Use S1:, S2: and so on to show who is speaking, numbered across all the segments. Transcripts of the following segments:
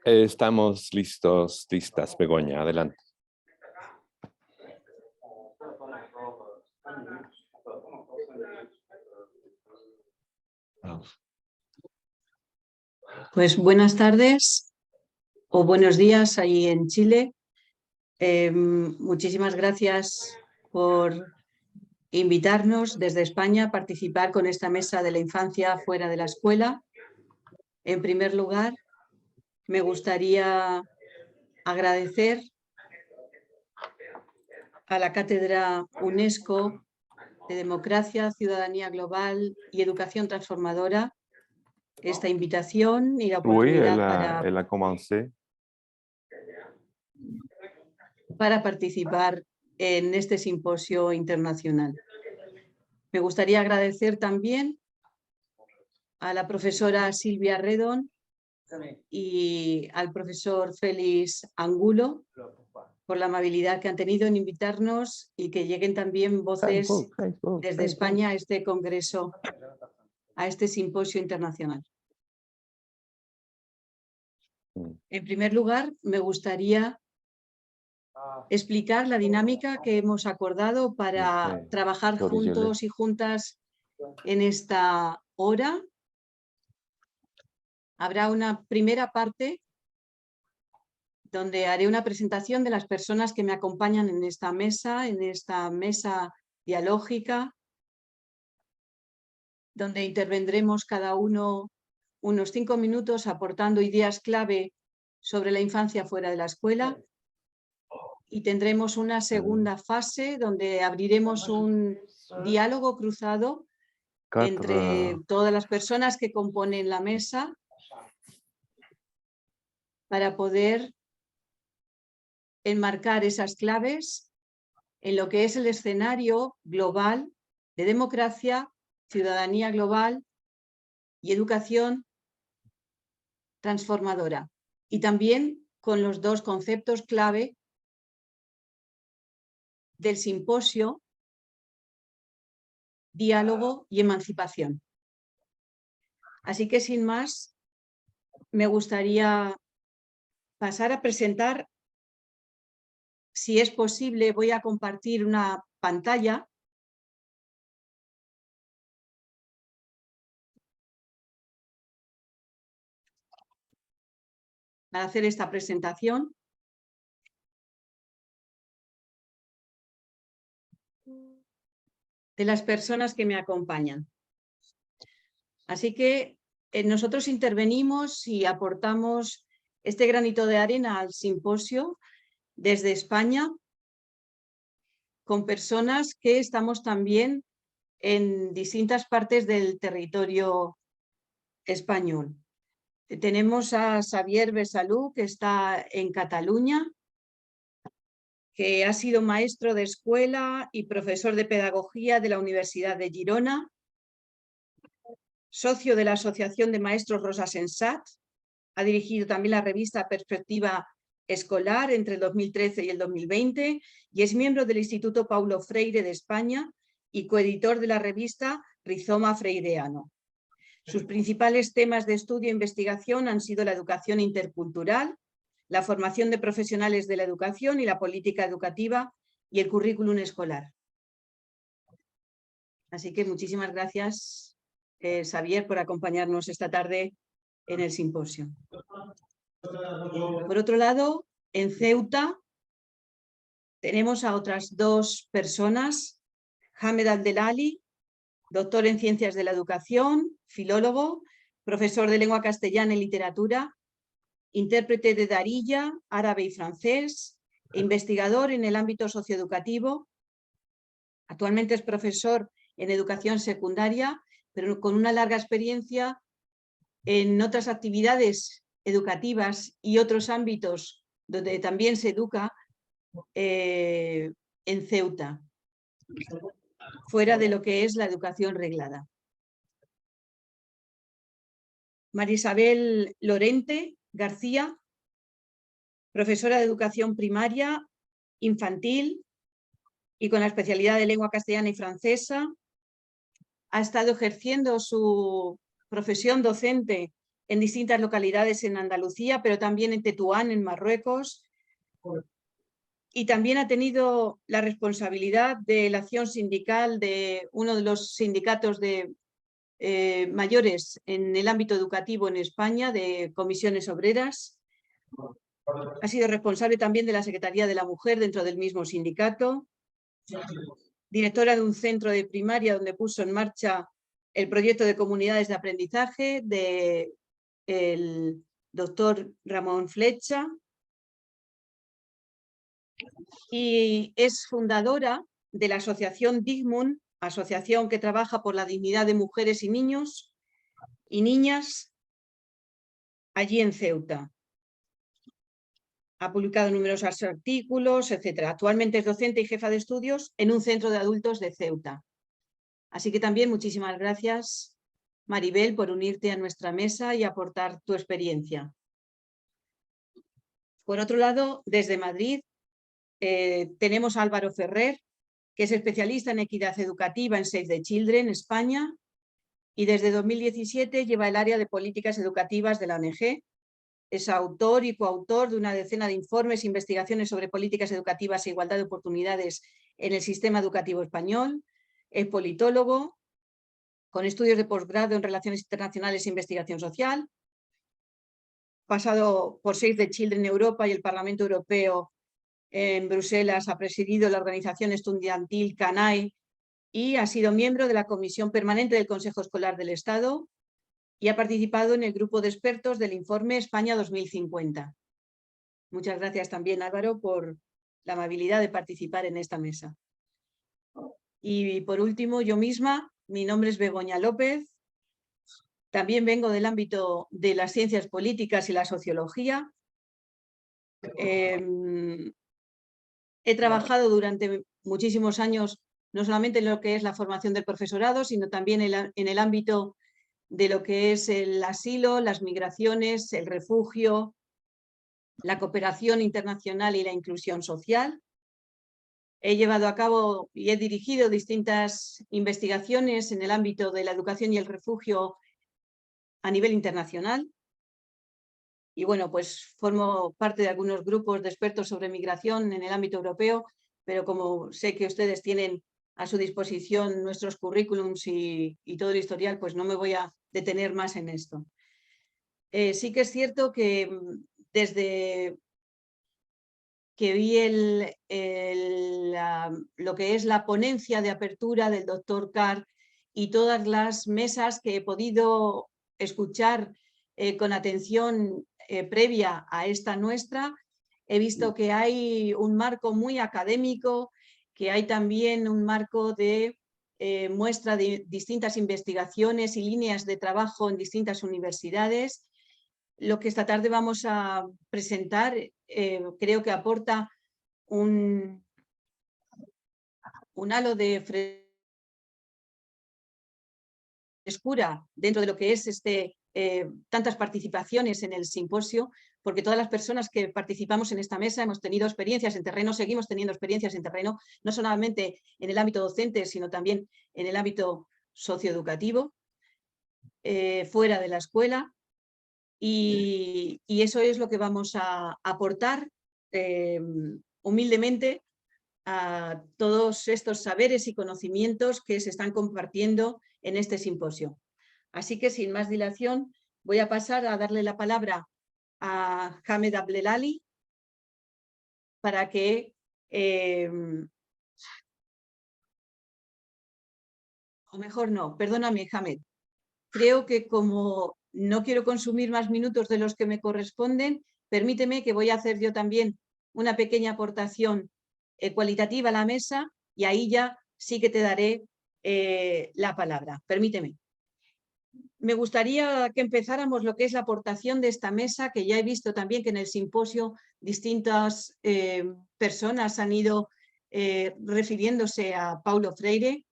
S1: Estamos listas, Begoña, adelante.
S2: Pues buenas tardes o buenos días ahí en Chile. Muchísimas gracias por invitarnos desde España a participar con esta mesa de la infancia fuera de la escuela. En primer lugar, me gustaría agradecer a la Cátedra UNESCO de Democracia, Ciudadanía Global y Educación Transformadora esta invitación y la oportunidad para participar en este simposio internacional. Me gustaría agradecer también a la profesora Silvia Redon y al profesor Félix Angulo por la amabilidad que han tenido en invitarnos y que lleguen también voces desde España a este congreso, a este simposio internacional. En primer lugar, me gustaría explicar la dinámica que hemos acordado para trabajar juntos y juntas en esta hora. Habrá una primera parte donde haré una presentación de las personas que me acompañan en esta mesa dialógica, donde intervendremos cada uno unos 5 minutos aportando ideas clave sobre la infancia fuera de la escuela. Y tendremos una segunda fase donde abriremos un diálogo cruzado entre todas las personas que componen la mesa para poder enmarcar esas claves en lo que es el escenario global de democracia, ciudadanía global y educación transformadora. Y también con los dos conceptos clave del simposio: diálogo y emancipación. Así que sin más, me gustaría pasar a presentar, si es posible, voy a compartir una pantalla para hacer esta presentación. De las personas que me acompañan. Así que nosotros intervenimos y aportamos este granito de arena al simposio desde España con personas que estamos también en distintas partes del territorio español. Tenemos a Xavier Besalú, que está en Cataluña, que ha sido maestro de escuela y profesor de pedagogía de la Universidad de Girona, socio de la Asociación de Maestros Rosa Sensat, ha dirigido también la revista Perspectiva Escolar entre el 2013 y el 2020 y es miembro del Instituto Paulo Freire de España y coeditor de la revista Rizoma Freireano. Sus principales temas de estudio e investigación han sido la educación intercultural, la formación de profesionales de la educación y la política educativa y el currículum escolar. Así que muchísimas gracias, Xavier, por acompañarnos esta tarde en el simposio. Por otro lado, en Ceuta tenemos a otras dos personas: Hamed Abdelali, doctor en Ciencias de la Educación, filólogo, profesor de lengua castellana y literatura, intérprete de Darija, árabe y francés, e investigador en el ámbito socioeducativo. Actualmente es profesor en educación secundaria, pero con una larga experiencia en otras actividades educativas y otros ámbitos donde también se educa en Ceuta, fuera de lo que es la educación reglada. María Isabel Lorente García, profesora de educación primaria, infantil y con la especialidad de lengua castellana y francesa. Ha estado ejerciendo su profesión docente en distintas localidades en Andalucía, pero también en Tetuán, en Marruecos. Y también ha tenido la responsabilidad de la acción sindical de uno de los sindicatos de mayores en el ámbito educativo en España, de comisiones obreras. Ha sido responsable también de la Secretaría de la Mujer dentro del mismo sindicato. Directora de un centro de primaria donde puso en marcha el proyecto de comunidades de aprendizaje del doctor Ramón Flecha. Y es fundadora de la asociación Digmun, asociación que trabaja por la dignidad de mujeres y niños y niñas allí en Ceuta. Ha publicado numerosos artículos, etc. Actualmente es docente y jefa de estudios en un centro de adultos de Ceuta. Así que también muchísimas gracias, Maribel, por unirte a nuestra mesa y aportar tu experiencia. Por otro lado, desde Madrid tenemos a Álvaro Ferrer, que es especialista en equidad educativa en Save the Children, España, y desde 2017 lleva el área de políticas educativas de la ONG. Es autor y coautor de una decena de informes e investigaciones sobre políticas educativas e igualdad de oportunidades en el sistema educativo español. Es politólogo, con estudios de posgrado en Relaciones Internacionales e Investigación Social. Pasado por Save the Children Europa y el Parlamento Europeo en Bruselas, ha presidido la organización estudiantil CANAE y ha sido miembro de la Comisión Permanente del Consejo Escolar del Estado y ha participado en el grupo de expertos del informe España 2050. Muchas gracias también, Álvaro, por la amabilidad de participar en esta mesa. Y por último, yo misma, mi nombre es Begoña López, también vengo del ámbito de las ciencias políticas y la sociología. He trabajado durante muchísimos años no solamente en lo que es la formación del profesorado, sino también en el ámbito de lo que es el asilo, las migraciones, el refugio, la cooperación internacional y la inclusión social. He llevado a cabo y he dirigido distintas investigaciones en el ámbito de la educación y el refugio a nivel internacional. Y bueno, pues formo parte de algunos grupos de expertos sobre migración en el ámbito europeo, pero como sé que ustedes tienen a su disposición nuestros currículums y todo el historial, pues no me voy a detener más en esto. Sí que es cierto que desde que vi lo que es la ponencia de apertura del doctor Carr y todas las mesas que he podido escuchar con atención previa a esta nuestra, he visto que hay un marco muy académico, que hay también un marco de muestra de distintas investigaciones y líneas de trabajo en distintas universidades. Lo que esta tarde vamos a presentar creo que aporta un halo de frescura dentro de lo que es tantas participaciones en el simposio, porque todas las personas que participamos en esta mesa hemos tenido experiencias en terreno, seguimos teniendo experiencias en terreno, no solamente en el ámbito docente, sino también en el ámbito socioeducativo, fuera de la escuela, y eso es lo que vamos a aportar humildemente a todos estos saberes y conocimientos que se están compartiendo en este simposio. Así que sin más dilación voy a pasar a darle la palabra a Hamed Abdelali para que o mejor no, perdóname Hamed, creo que como no quiero consumir más minutos de los que me corresponden, permíteme que voy a hacer yo también una pequeña aportación cualitativa a la mesa y ahí ya sí que te daré la palabra. Permíteme. Me gustaría que empezáramos lo que es la aportación de esta mesa, que ya he visto también que en el simposio distintas personas han ido refiriéndose a Paulo Freire.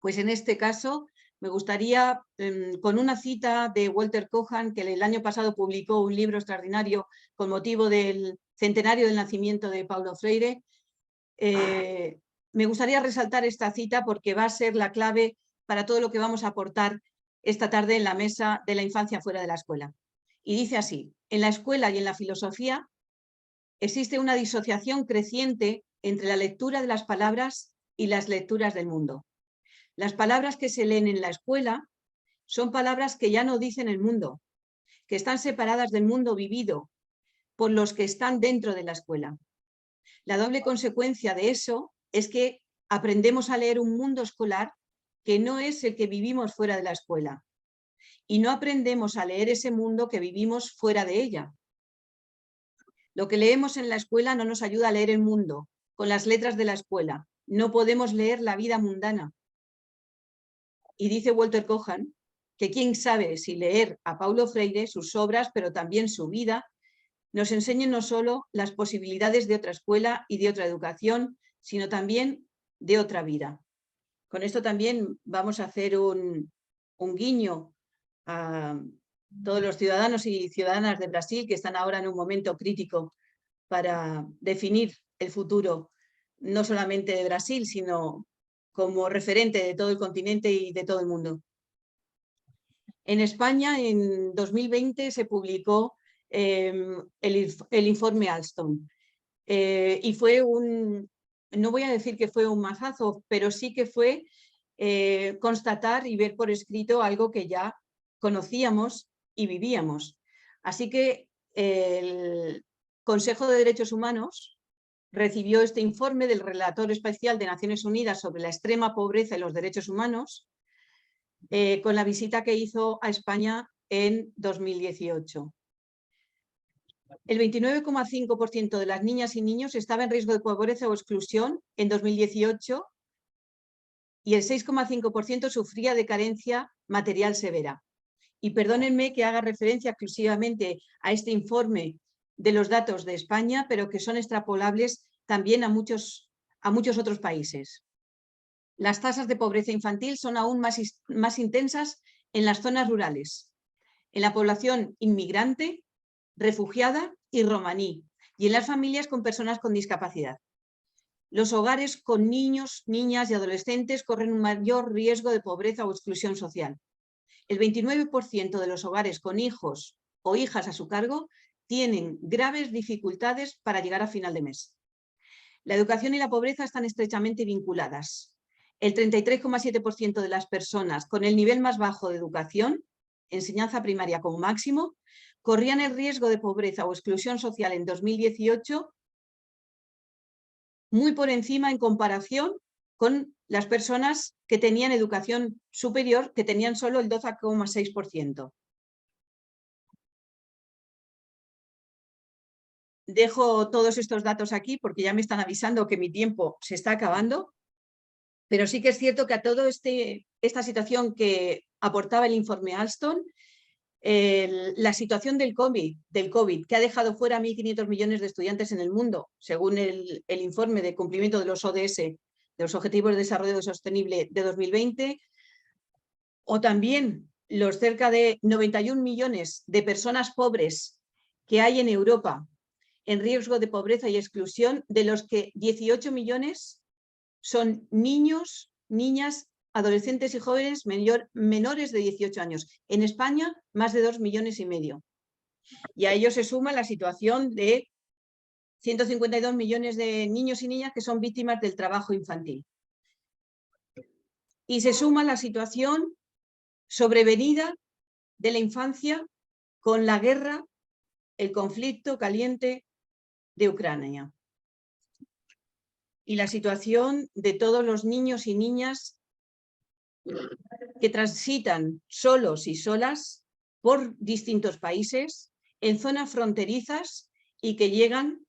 S2: Pues en este caso me gustaría, con una cita de Walter Cohan, que el año pasado publicó un libro extraordinario con motivo del centenario del nacimiento de Paulo Freire, me gustaría resaltar esta cita porque va a ser la clave para todo lo que vamos a aportar esta tarde en la mesa de la infancia fuera de la escuela. Y dice así: en la escuela y en la filosofía existe una disociación creciente entre la lectura de las palabras y las lecturas del mundo. Las palabras que se leen en la escuela son palabras que ya no dicen el mundo, que están separadas del mundo vivido por los que están dentro de la escuela. La doble consecuencia de eso es que aprendemos a leer un mundo escolar que no es el que vivimos fuera de la escuela, y no aprendemos a leer ese mundo que vivimos fuera de ella. Lo que leemos en la escuela no nos ayuda a leer el mundo con las letras de la escuela. No podemos leer la vida mundana. Y dice Walter Kohan que quién sabe si leer a Paulo Freire, sus obras, pero también su vida, nos enseñe no solo las posibilidades de otra escuela y de otra educación, sino también de otra vida. Con esto también vamos a hacer un guiño a todos los ciudadanos y ciudadanas de Brasil que están ahora en un momento crítico para definir el futuro, no solamente de Brasil, sino como referente de todo el continente y de todo el mundo. En España, en 2020, se publicó el informe Alstom. Y fue no voy a decir que fue un mazazo, pero sí que fue constatar y ver por escrito algo que ya conocíamos y vivíamos. Así que el Consejo de Derechos Humanos recibió este informe del Relator Especial de Naciones Unidas sobre la extrema pobreza y los derechos humanos con la visita que hizo a España en 2018. El 29,5% de las niñas y niños estaba en riesgo de pobreza o exclusión en 2018 y el 6,5% sufría de carencia material severa. Y perdónenme que haga referencia exclusivamente a este informe de los datos de España, pero que son extrapolables también a muchos otros países. Las tasas de pobreza infantil son aún más intensas en las zonas rurales, en la población inmigrante, refugiada y romaní, y en las familias con personas con discapacidad. Los hogares con niños, niñas y adolescentes corren un mayor riesgo de pobreza o exclusión social. El 29% de los hogares con hijos o hijas a su cargo tienen graves dificultades para llegar a final de mes. La educación y la pobreza están estrechamente vinculadas. El 33,7% de las personas con el nivel más bajo de educación, enseñanza primaria como máximo, corrían el riesgo de pobreza o exclusión social en 2018 muy por encima en comparación con las personas que tenían educación superior, que tenían solo el 12,6%. Dejo todos estos datos aquí porque ya me están avisando que mi tiempo se está acabando, pero sí que es cierto que a toda esta situación que aportaba el informe Alstom, la situación del COVID, que ha dejado fuera a 1.500 millones de estudiantes en el mundo, según el informe de cumplimiento de los ODS, de los Objetivos de Desarrollo Sostenible de 2020, o también los cerca de 91 millones de personas pobres que hay en Europa en riesgo de pobreza y exclusión, de los que 18 millones son niños, niñas, adolescentes y jóvenes menores de 18 años. En España, más de 2,5 millones. Y a ello se suma la situación de 152 millones de niños y niñas que son víctimas del trabajo infantil. Y se suma la situación sobrevenida de la infancia con la guerra, el conflicto caliente de Ucrania. Y la situación de todos los niños y niñas que transitan solos y solas por distintos países, en zonas fronterizas y que llegan,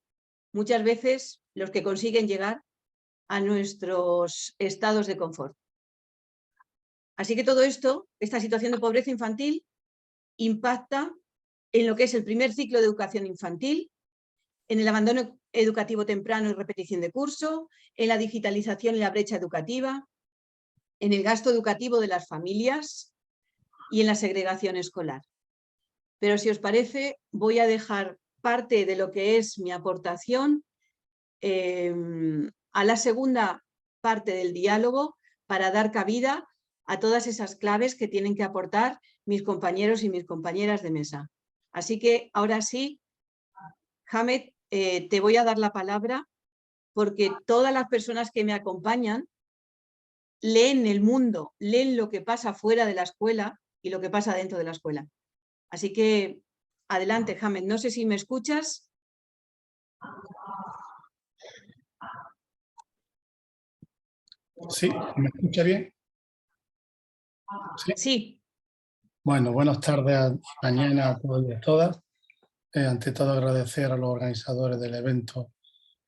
S2: muchas veces, los que consiguen llegar a nuestros estados de confort. Así que todo esto, esta situación de pobreza infantil, impacta en lo que es el primer ciclo de educación infantil, en el abandono educativo temprano y repetición de curso, en la digitalización y la brecha educativa, en el gasto educativo de las familias y en la segregación escolar. Pero si os parece, voy a dejar parte de lo que es mi aportación a la segunda parte del diálogo para dar cabida a todas esas claves que tienen que aportar mis compañeros y mis compañeras de mesa. Así que ahora sí, Hamed, te voy a dar la palabra porque todas las personas que me acompañan leen el mundo, leen lo que pasa fuera de la escuela y lo que pasa dentro de la escuela. Así que adelante, Hamed. No sé si me escuchas.
S3: Sí, ¿me escucha bien? Sí.
S2: Sí.
S3: Bueno, buenas tardes y mañana a todos y a todas. Ante todo, agradecer a los organizadores del evento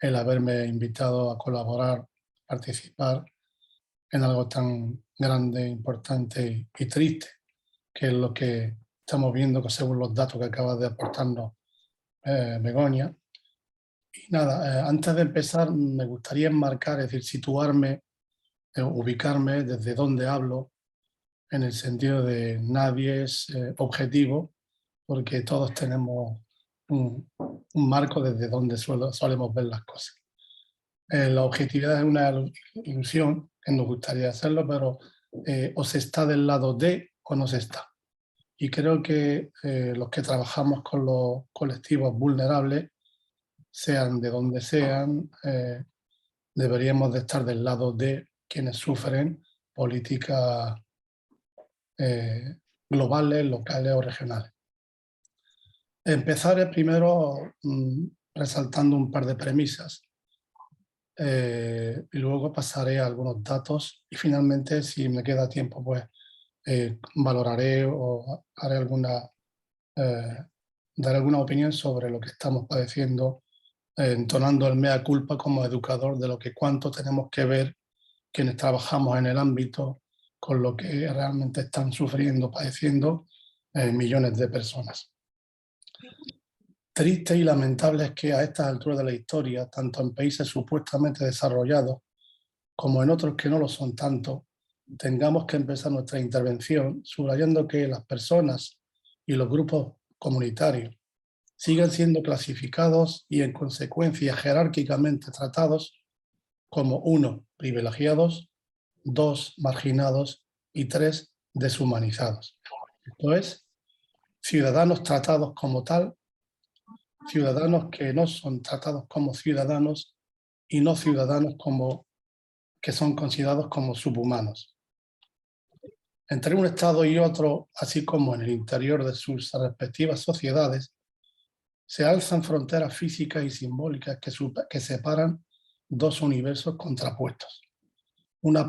S3: el haberme invitado a colaborar, participar en algo tan grande, importante y triste, que es lo que estamos viendo según los datos que acaba de aportarnos Begoña. Y nada, antes de empezar me gustaría enmarcar, es decir, situarme, ubicarme desde donde hablo, en el sentido de nadie es objetivo, porque todos tenemos un marco desde donde solemos ver las cosas. La objetividad es una ilusión, que nos gustaría hacerlo, pero o se está del lado de o no se está. Y creo que los que trabajamos con los colectivos vulnerables, sean de donde sean, deberíamos de estar del lado de quienes sufren políticas globales, locales o regionales. Empezaré primero resaltando un par de premisas y luego pasaré a algunos datos y finalmente, si me queda tiempo, pues valoraré o haré daré alguna opinión sobre lo que estamos padeciendo, entonando el mea culpa como educador de lo que cuánto tenemos que ver quienes trabajamos en el ámbito con lo que realmente están sufriendo, padeciendo millones de personas. Triste y lamentable es que a estas alturas de la historia, tanto en países supuestamente desarrollados como en otros que no lo son tanto, tengamos que empezar nuestra intervención subrayando que las personas y los grupos comunitarios siguen siendo clasificados y en consecuencia jerárquicamente tratados como 1, privilegiados, 2, marginados y 3, deshumanizados. Esto es, ciudadanos tratados como tal, ciudadanos que no son tratados como ciudadanos y no ciudadanos que son considerados como subhumanos. Entre un Estado y otro, así como en el interior de sus respectivas sociedades, se alzan fronteras físicas y simbólicas que separan dos universos contrapuestos. Una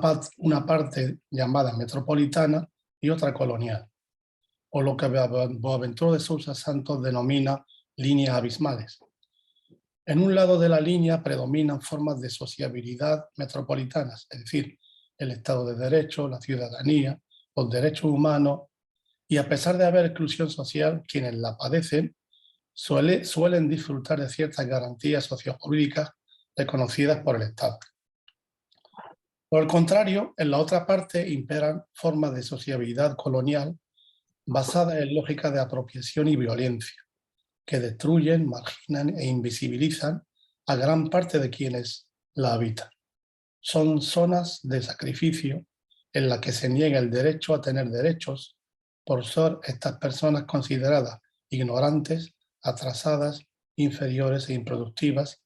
S3: parte llamada metropolitana y otra colonial, o lo que Boaventura de Sousa Santos denomina líneas abismales. En un lado de la línea predominan formas de sociabilidad metropolitanas, es decir, el Estado de Derecho, la ciudadanía, los derechos humanos, y a pesar de haber exclusión social, quienes la padecen suelen disfrutar de ciertas garantías sociojurídicas reconocidas por el Estado. Por el contrario, en la otra parte imperan formas de sociabilidad colonial basadas en lógicas de apropiación y violencia, que destruyen, marginan e invisibilizan a gran parte de quienes la habitan. Son zonas de sacrificio en las que se niega el derecho a tener derechos por ser estas personas consideradas ignorantes, atrasadas, inferiores e improductivas,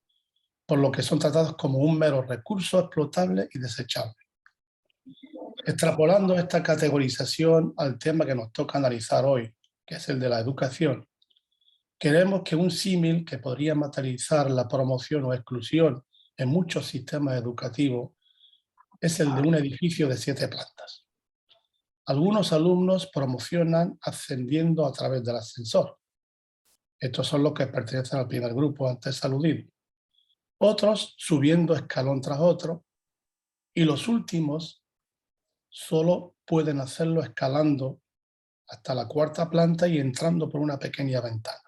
S3: por lo que son tratados como un mero recurso explotable y desechable. Extrapolando esta categorización al tema que nos toca analizar hoy, que es el de la educación, creemos que un símil que podría materializar la promoción o exclusión en muchos sistemas educativos es el de un edificio de 7 plantas. Algunos alumnos promocionan ascendiendo a través del ascensor. Estos son los que pertenecen al primer grupo antes aludido. Otros subiendo escalón tras otro, y los últimos solo pueden hacerlo escalando hasta la 4ª planta y entrando por una pequeña ventana.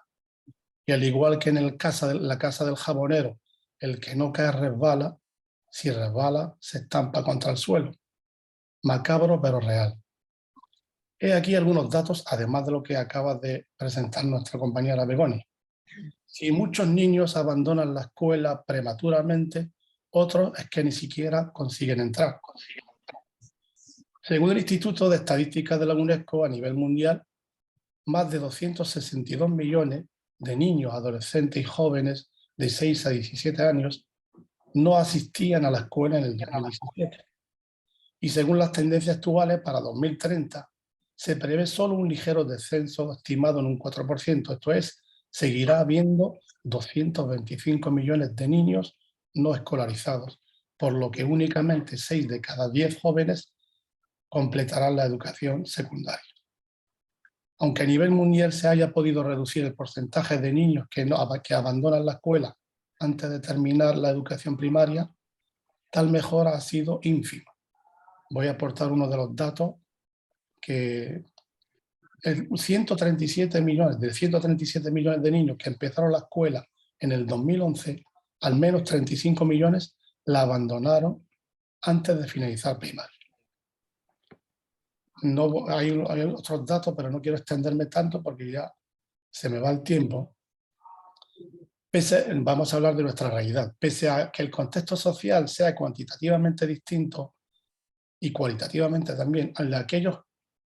S3: Y al igual que en la casa del jabonero, el que no cae resbala, si resbala se estampa contra el suelo. Macabro pero real. He aquí algunos datos, además de lo que acaba de presentar nuestra compañera Begoña. Si muchos niños abandonan la escuela prematuramente, Otros es que ni siquiera consiguen entrar. Según el Instituto de Estadística de la UNESCO, a nivel mundial, más de 262 millones de niños, adolescentes y jóvenes de 6 a 17 años no asistían a la escuela en el 2017. Y según las tendencias actuales, para 2030 se prevé solo un ligero descenso estimado en un 4%, esto es, seguirá habiendo 225 millones de niños no escolarizados, por lo que únicamente 6 de cada 10 jóvenes completarán la educación secundaria. Aunque a nivel mundial se haya podido reducir el porcentaje de niños que abandonan la escuela antes de terminar la educación primaria, tal mejora ha sido ínfima. Voy a aportar uno de los datos que 137 millones de niños que empezaron la escuela en el 2011, al menos 35 millones la abandonaron antes de finalizar primaria. No, hay otros datos, pero no quiero extenderme tanto porque ya se me va el tiempo. Vamos a hablar de nuestra realidad. Pese a que el contexto social sea cuantitativamente distinto y cualitativamente también al de aquellos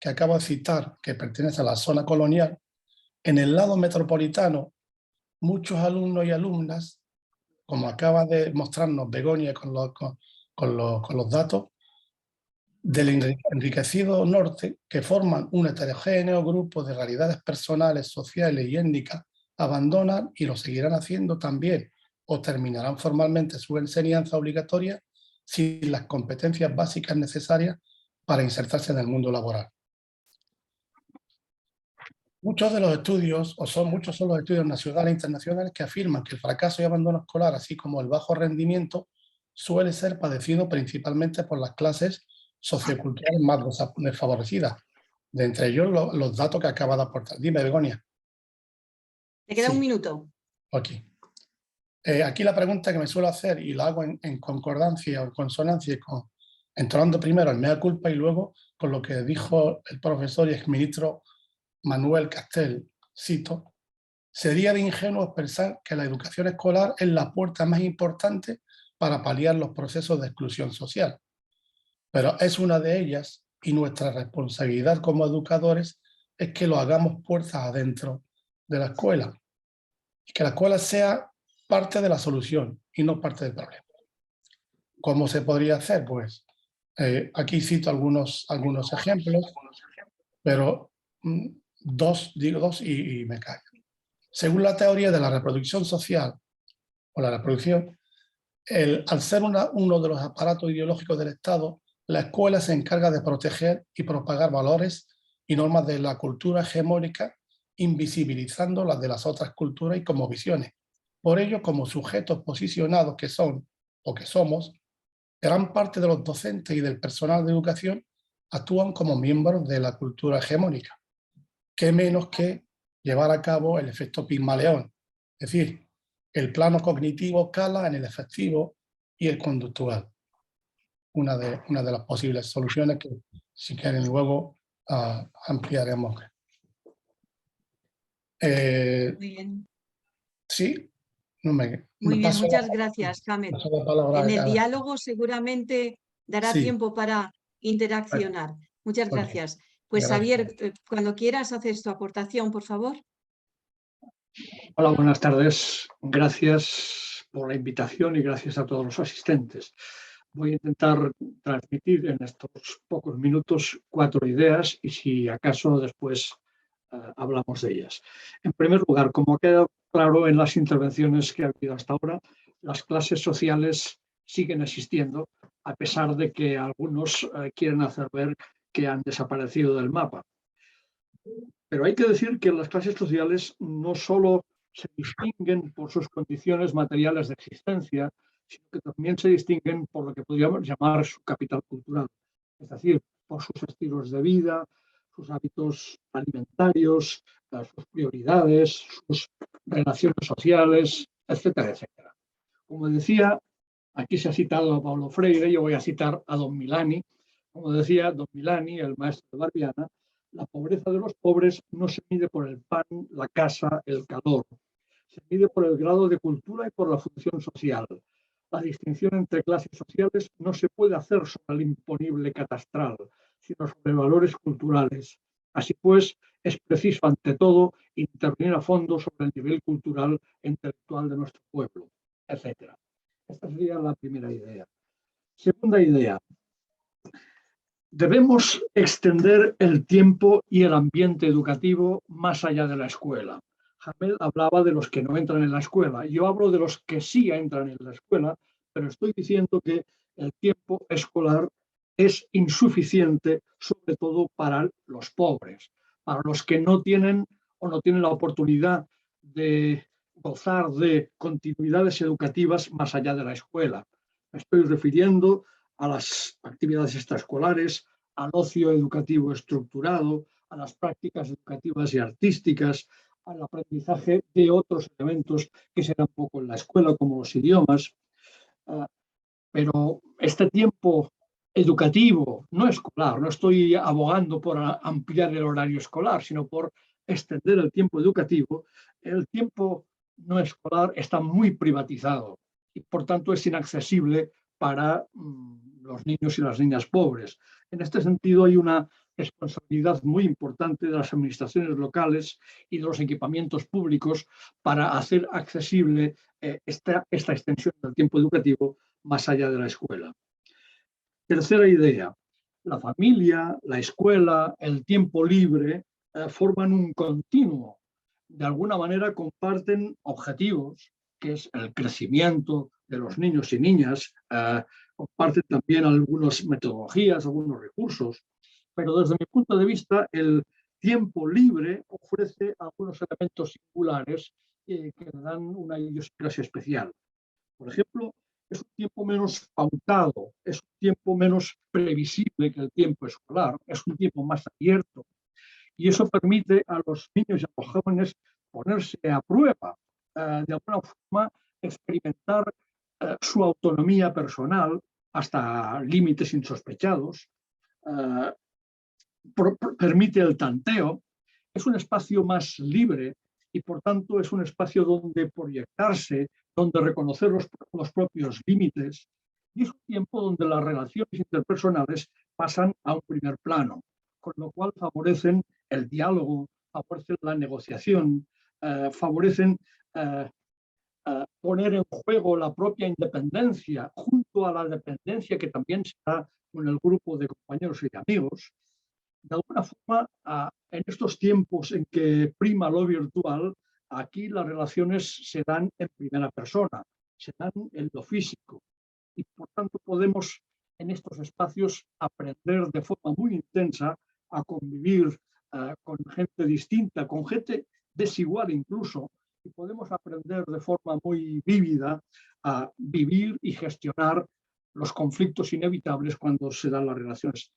S3: que acabo de citar, que pertenecen a la zona colonial, en el lado metropolitano, muchos alumnos y alumnas, como acaba de mostrarnos Begoña con los datos, del enriquecido norte, que forman un heterogéneo grupo de realidades personales, sociales y étnicas, abandonan y lo seguirán haciendo también, o terminarán formalmente su enseñanza obligatoria sin las competencias básicas necesarias para insertarse en el mundo laboral. Muchos de los estudios, muchos son los estudios nacionales e internacionales que afirman que el fracaso y abandono escolar, así como el bajo rendimiento, suele ser padecido principalmente por las clases socioculturales más desfavorecidas. De entre ellos, los datos que acaba de aportar. Dime, Begoña.
S2: Te queda un minuto.
S3: Aquí. Aquí la pregunta que me suelo hacer, y la hago en concordancia o en consonancia, entonando primero el mea culpa y luego con lo que dijo el profesor y exministro Manuel Castel, cito: sería de ingenuo pensar que la educación escolar es la puerta más importante para paliar los procesos de exclusión social. Pero es una de ellas y nuestra responsabilidad como educadores es que lo hagamos puertas adentro de la escuela. Y que la escuela sea parte de la solución y no parte del problema. ¿Cómo se podría hacer? Pues aquí cito algunos ejemplos, pero digo dos y me callo. Según la teoría de la reproducción social, o la reproducción, al ser uno de los aparatos ideológicos del Estado, la escuela se encarga de proteger y propagar valores y normas de la cultura hegemónica, invisibilizando las de las otras culturas y como visiones. Por ello, como sujetos posicionados que son o que somos, gran parte de los docentes y del personal de educación actúan como miembros de la cultura hegemónica. ¿Qué menos que llevar a cabo el efecto Pigmaleón? Es decir, el plano cognitivo cala en el efectivo y el conductual. Una de las posibles soluciones que, si quieren, luego ampliaremos.
S2: Muy bien.
S3: Sí,
S2: Muy bien, muchas gracias, Hamed. En el diálogo seguramente dará tiempo para interaccionar. Muchas gracias. Pues Xavier, cuando quieras haces tu aportación, por favor.
S4: Hola, buenas tardes. Gracias por la invitación y gracias a todos los asistentes. Voy a intentar transmitir en estos pocos minutos 4 ideas y si acaso después hablamos de ellas. En primer lugar, como ha quedado claro en las intervenciones que ha habido hasta ahora, las clases sociales siguen existiendo a pesar de que algunos quieren hacer ver que han desaparecido del mapa. Pero hay que decir que las clases sociales no solo se distinguen por sus condiciones materiales de existencia, sino que también se distinguen por lo que podríamos llamar su capital cultural, es decir, por sus estilos de vida, sus hábitos alimentarios, sus prioridades, sus relaciones sociales, etcétera, etcétera. Como decía, aquí se ha citado a Paulo Freire, yo voy a citar a don Milani. Como decía don Milani, el maestro de Barbiana, la pobreza de los pobres no se mide por el pan, la casa, el calor. Se mide por el grado de cultura y por la función social. La distinción entre clases sociales no se puede hacer sobre el imponible catastral, sino sobre valores culturales. Así pues, es preciso, ante todo, intervenir a fondo sobre el nivel cultural e intelectual de nuestro pueblo, etc. Esta sería la primera idea. Segunda idea. Debemos extender el tiempo y el ambiente educativo más allá de la escuela. Hamed hablaba de los que no entran en la escuela. Yo hablo de los que sí entran en la escuela, pero estoy diciendo que el tiempo escolar es insuficiente, sobre todo para los pobres, para los que no tienen o no tienen la oportunidad de gozar de continuidades educativas más allá de la escuela. Me estoy refiriendo a las actividades extraescolares, al ocio educativo estructurado, a las prácticas educativas y artísticas, al aprendizaje de otros elementos que se dan poco en la escuela, como los idiomas. Pero este tiempo educativo, no escolar, no estoy abogando por ampliar el horario escolar, sino por extender el tiempo educativo, el tiempo no escolar está muy privatizado y por tanto es inaccesible para los niños y las niñas pobres. En este sentido hay una responsabilidad muy importante de las administraciones locales y de los equipamientos públicos para hacer accesible esta extensión del tiempo educativo más allá de la escuela. Tercera idea, la familia, la escuela, el tiempo libre forman un continuo. De alguna manera comparten objetivos, que es el crecimiento de los niños y niñas, comparten también algunas metodologías, algunos recursos, pero desde mi punto de vista el tiempo libre ofrece algunos elementos singulares que le dan una idiosincrasia especial. Por ejemplo, es un tiempo menos pautado, es un tiempo menos previsible que el tiempo escolar, es un tiempo más abierto y eso permite a los niños y a los jóvenes ponerse a prueba, de alguna forma experimentar su autonomía personal hasta límites insospechados, permite el tanteo, es un espacio más libre y por tanto es un espacio donde proyectarse, donde reconocer los propios límites y es un tiempo donde las relaciones interpersonales pasan a un primer plano, con lo cual favorecen el diálogo, favorecen la negociación, favorecen poner en juego la propia independencia junto a la dependencia que también se da con el grupo de compañeros y amigos. De alguna forma, en estos tiempos en que prima lo virtual, aquí las relaciones se dan en primera persona, se dan en lo físico. Y por tanto podemos en estos espacios aprender de forma muy intensa a convivir con gente distinta, con gente desigual incluso, y podemos aprender de forma muy vívida a vivir y gestionar los conflictos inevitables cuando se dan las relaciones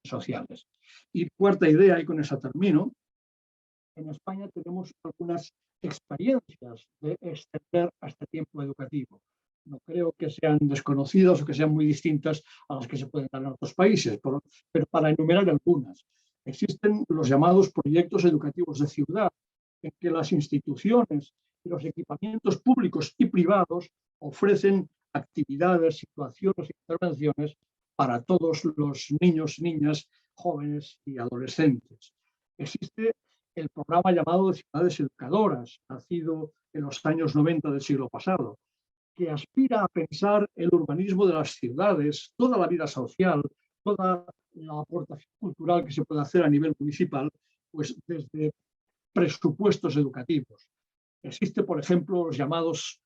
S4: sociales. Y cuarta idea, y con esa termino, en España tenemos algunas experiencias de extender a este tiempo educativo. No creo que sean desconocidas o que sean muy distintas a las que se pueden dar en otros países, pero para enumerar algunas. Existen los llamados proyectos educativos de ciudad, en que las instituciones y los equipamientos públicos y privados ofrecen actividades, situaciones e intervenciones para todos los niños, niñas, jóvenes y adolescentes. Existe el programa llamado de Ciudades Educadoras, nacido en los años 90 del siglo pasado, que aspira a pensar el urbanismo de las ciudades, toda la vida social, toda la aportación cultural que se puede hacer a nivel municipal, pues desde presupuestos educativos. Existe, por ejemplo, los llamados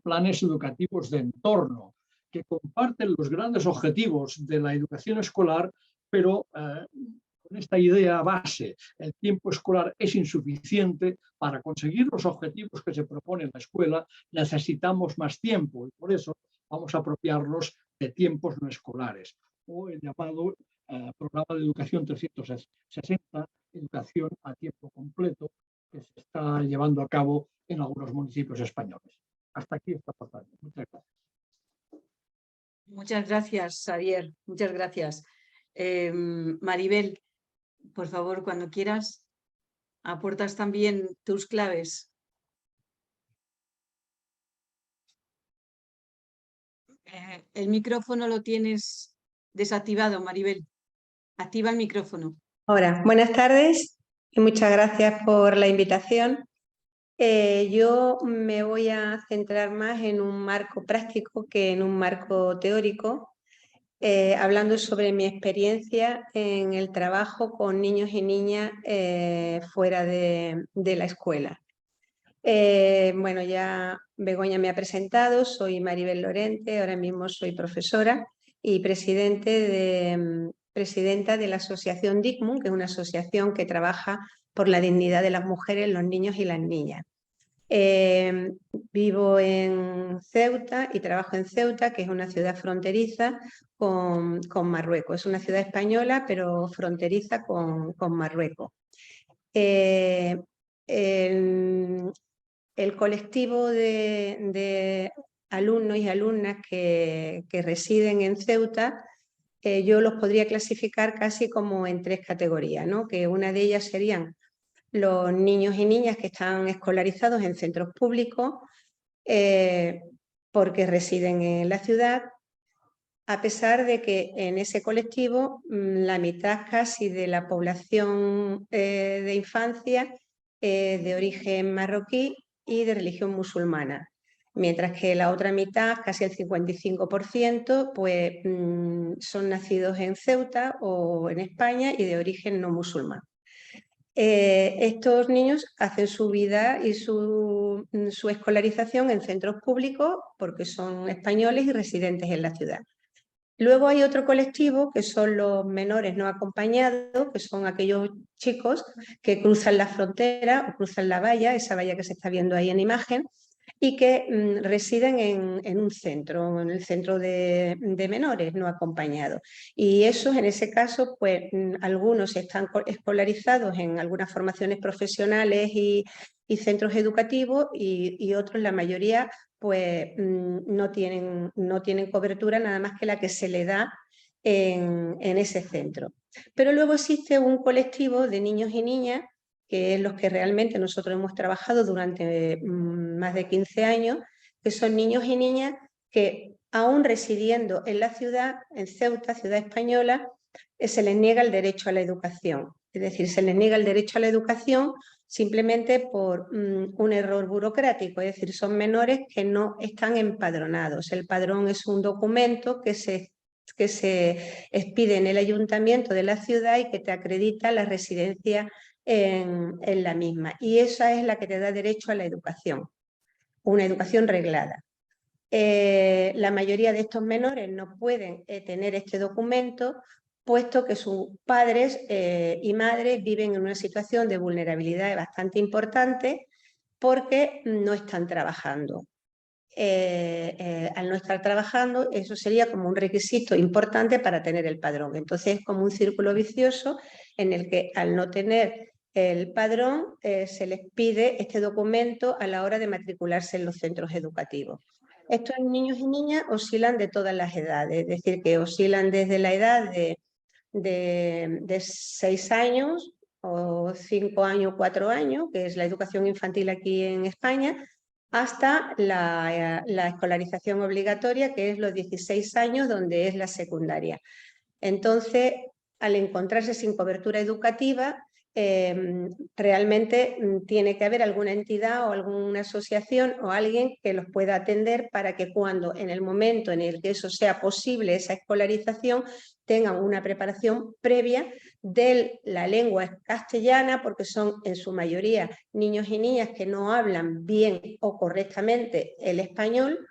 S4: planes educativos de entorno, que comparten los grandes objetivos de la educación escolar, pero con esta idea base, el tiempo escolar es insuficiente para conseguir los objetivos que se propone en la escuela, necesitamos más tiempo y por eso vamos a apropiarnos de tiempos no escolares, o el llamado programa de educación 360, educación a tiempo completo, que se está llevando a cabo en algunos municipios españoles. Hasta aquí esta parte. Muchas gracias.
S2: Muchas gracias, Xavier. Muchas gracias. Maribel, por favor, cuando quieras, aportas también tus claves. El micrófono lo tienes desactivado, Maribel. Activa el micrófono.
S5: Ahora, buenas tardes y muchas gracias por la invitación. Yo me voy a centrar más en un marco práctico que en un marco teórico, hablando sobre mi experiencia en el trabajo con niños y niñas fuera de la escuela. Bueno, ya Begoña me ha presentado, soy Maribel Lorente, ahora mismo soy profesora y presidenta de la asociación DICMUN, que es una asociación que trabaja por la dignidad de las mujeres, los niños y las niñas. Vivo en Ceuta y trabajo en Ceuta, que es una ciudad fronteriza con Marruecos. Es una ciudad española, pero fronteriza con Marruecos. El colectivo de alumnos y alumnas que residen en Ceuta, yo los podría clasificar casi como en 3 categorías, ¿no? Que una de ellas serían los niños y niñas que están escolarizados en centros públicos porque residen en la ciudad, a pesar de que en ese colectivo la mitad casi de la población de infancia de origen marroquí y de religión musulmana, mientras que la otra mitad, casi el 55%, pues, son nacidos en Ceuta o en España y de origen no musulmán. Estos niños hacen su vida y su escolarización en centros públicos porque son españoles y residentes en la ciudad. Luego hay otro colectivo que son los menores no acompañados, que son aquellos chicos que cruzan la frontera o cruzan la valla, esa valla que se está viendo ahí en imagen, y que residen en un centro, en el centro de menores no acompañados. Y esos, en ese caso, pues algunos están escolarizados en algunas formaciones profesionales y centros educativos y otros, la mayoría, pues no tienen cobertura nada más que la que se le da en ese centro. Pero luego existe un colectivo de niños y niñas, que es los que realmente nosotros hemos trabajado durante más de 15 años, que son niños y niñas que, aún residiendo en la ciudad, en Ceuta, ciudad española, se les niega el derecho a la educación. Es decir, se les niega el derecho a la educación simplemente por un error burocrático, es decir, son menores que no están empadronados. El padrón es un documento que se expide en el ayuntamiento de la ciudad y que te acredita la residencia en la misma. Y esa es la que te da derecho a la educación, una educación reglada. La mayoría de estos menores no pueden tener este documento, puesto que sus padres y madres viven en una situación de vulnerabilidad bastante importante porque no están trabajando. Al no estar trabajando, eso sería como un requisito importante para tener el padrón. Entonces es como un círculo vicioso en el que, al no tener el padrón, se les pide este documento a la hora de matricularse en los centros educativos. Estos niños y niñas oscilan de todas las edades, es decir, que oscilan desde la edad de 6 años o 5 años, 4 años, que es la educación infantil aquí en España, hasta la escolarización obligatoria, que es los 16 años, donde es la secundaria. Entonces, al encontrarse sin cobertura educativa, realmente tiene que haber alguna entidad o alguna asociación o alguien que los pueda atender para que cuando, en el momento en el que eso sea posible, esa escolarización, tengan una preparación previa de la lengua castellana, porque son en su mayoría niños y niñas que no hablan bien o correctamente el español,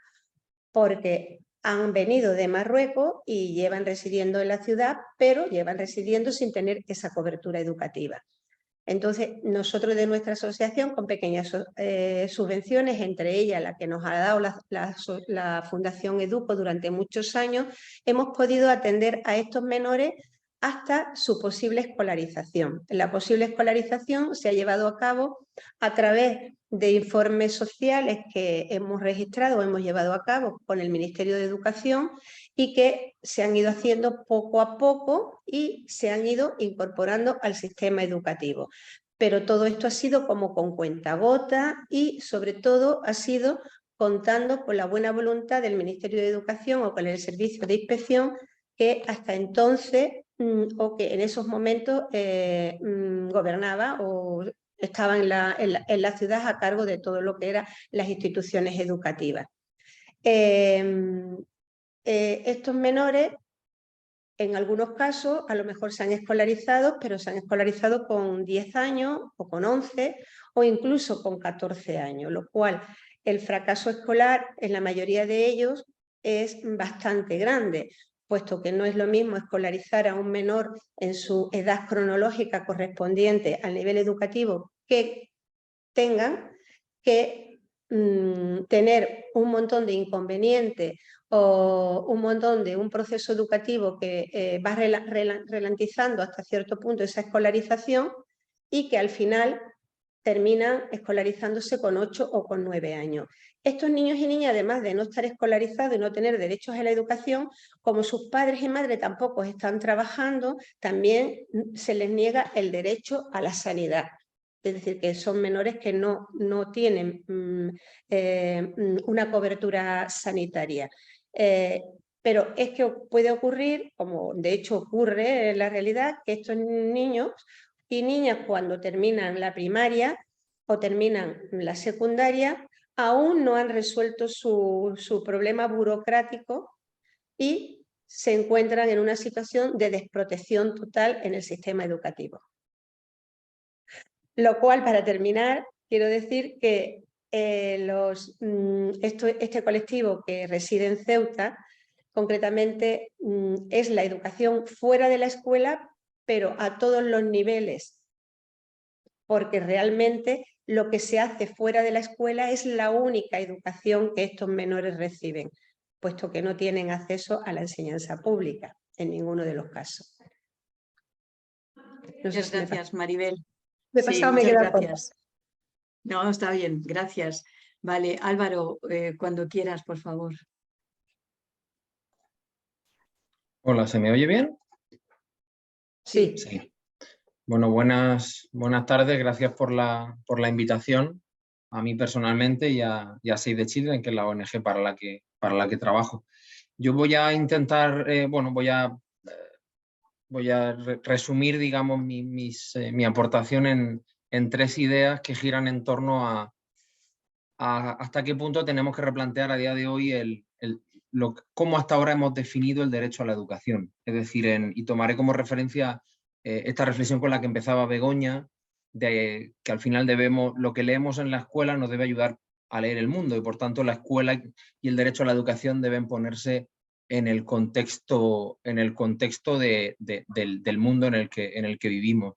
S5: porque han venido de Marruecos y llevan residiendo en la ciudad, pero llevan residiendo sin tener esa cobertura educativa. Entonces, nosotros de nuestra asociación, con pequeñas subvenciones, entre ellas la que nos ha dado la Fundación Educo durante muchos años, hemos podido atender a estos menores hasta su posible escolarización. La posible escolarización se ha llevado a cabo a través de informes sociales que hemos registrado o hemos llevado a cabo con el Ministerio de Educación y que se han ido haciendo poco a poco y se han ido incorporando al sistema educativo. Pero todo esto ha sido como con cuentagotas y, sobre todo, ha sido contando con la buena voluntad del Ministerio de Educación o con el Servicio de Inspección, que hasta entonces o que en esos momentos gobernaba o estaba en la ciudad a cargo de todo lo que eran las instituciones educativas. Estos menores, en algunos casos, a lo mejor se han escolarizado, pero se han escolarizado con 10 años o con 11 o incluso con 14 años, lo cual el fracaso escolar en la mayoría de ellos es bastante grande, puesto que no es lo mismo escolarizar a un menor en su edad cronológica correspondiente al nivel educativo que tengan, que tener un montón de inconvenientes o un proceso educativo que va ralentizando hasta cierto punto esa escolarización y que al final terminan escolarizándose con 8 o con 9 años. Estos niños y niñas, además de no estar escolarizados y no tener derechos a la educación, como sus padres y madres tampoco están trabajando, también se les niega el derecho a la sanidad. Es decir, que son menores que no tienen una cobertura sanitaria. Pero es que puede ocurrir, como de hecho ocurre en la realidad, que estos niños y niñas cuando terminan la primaria o terminan la secundaria aún no han resuelto su problema burocrático y se encuentran en una situación de desprotección total en el sistema educativo. Lo cual, para terminar, quiero decir que este colectivo que reside en Ceuta, concretamente, es la educación fuera de la escuela, pero a todos los niveles, porque realmente lo que se hace fuera de la escuela es la única educación que estos menores reciben, puesto que no tienen acceso a la enseñanza pública en ninguno de los casos.
S2: Muchas gracias, Maribel.
S5: Sí, muchas
S2: gracias. No, está bien, gracias. Vale, Álvaro, cuando quieras, por favor.
S6: Hola, ¿se me oye bien?
S5: Sí.
S6: Sí. Bueno, buenas tardes. Gracias por la invitación a mí personalmente y a Save the Children, que es la ONG para la que trabajo. Yo voy a intentar, voy a resumir, digamos, mi aportación en 3 ideas que giran en torno a hasta qué punto tenemos que replantear a día de hoy cómo hasta ahora hemos definido el derecho a la educación. Es decir, y tomaré como referencia esta reflexión con la que empezaba Begoña, de que al final lo que leemos en la escuela nos debe ayudar a leer el mundo y por tanto la escuela y el derecho a la educación deben ponerse en el contexto del mundo en el que vivimos.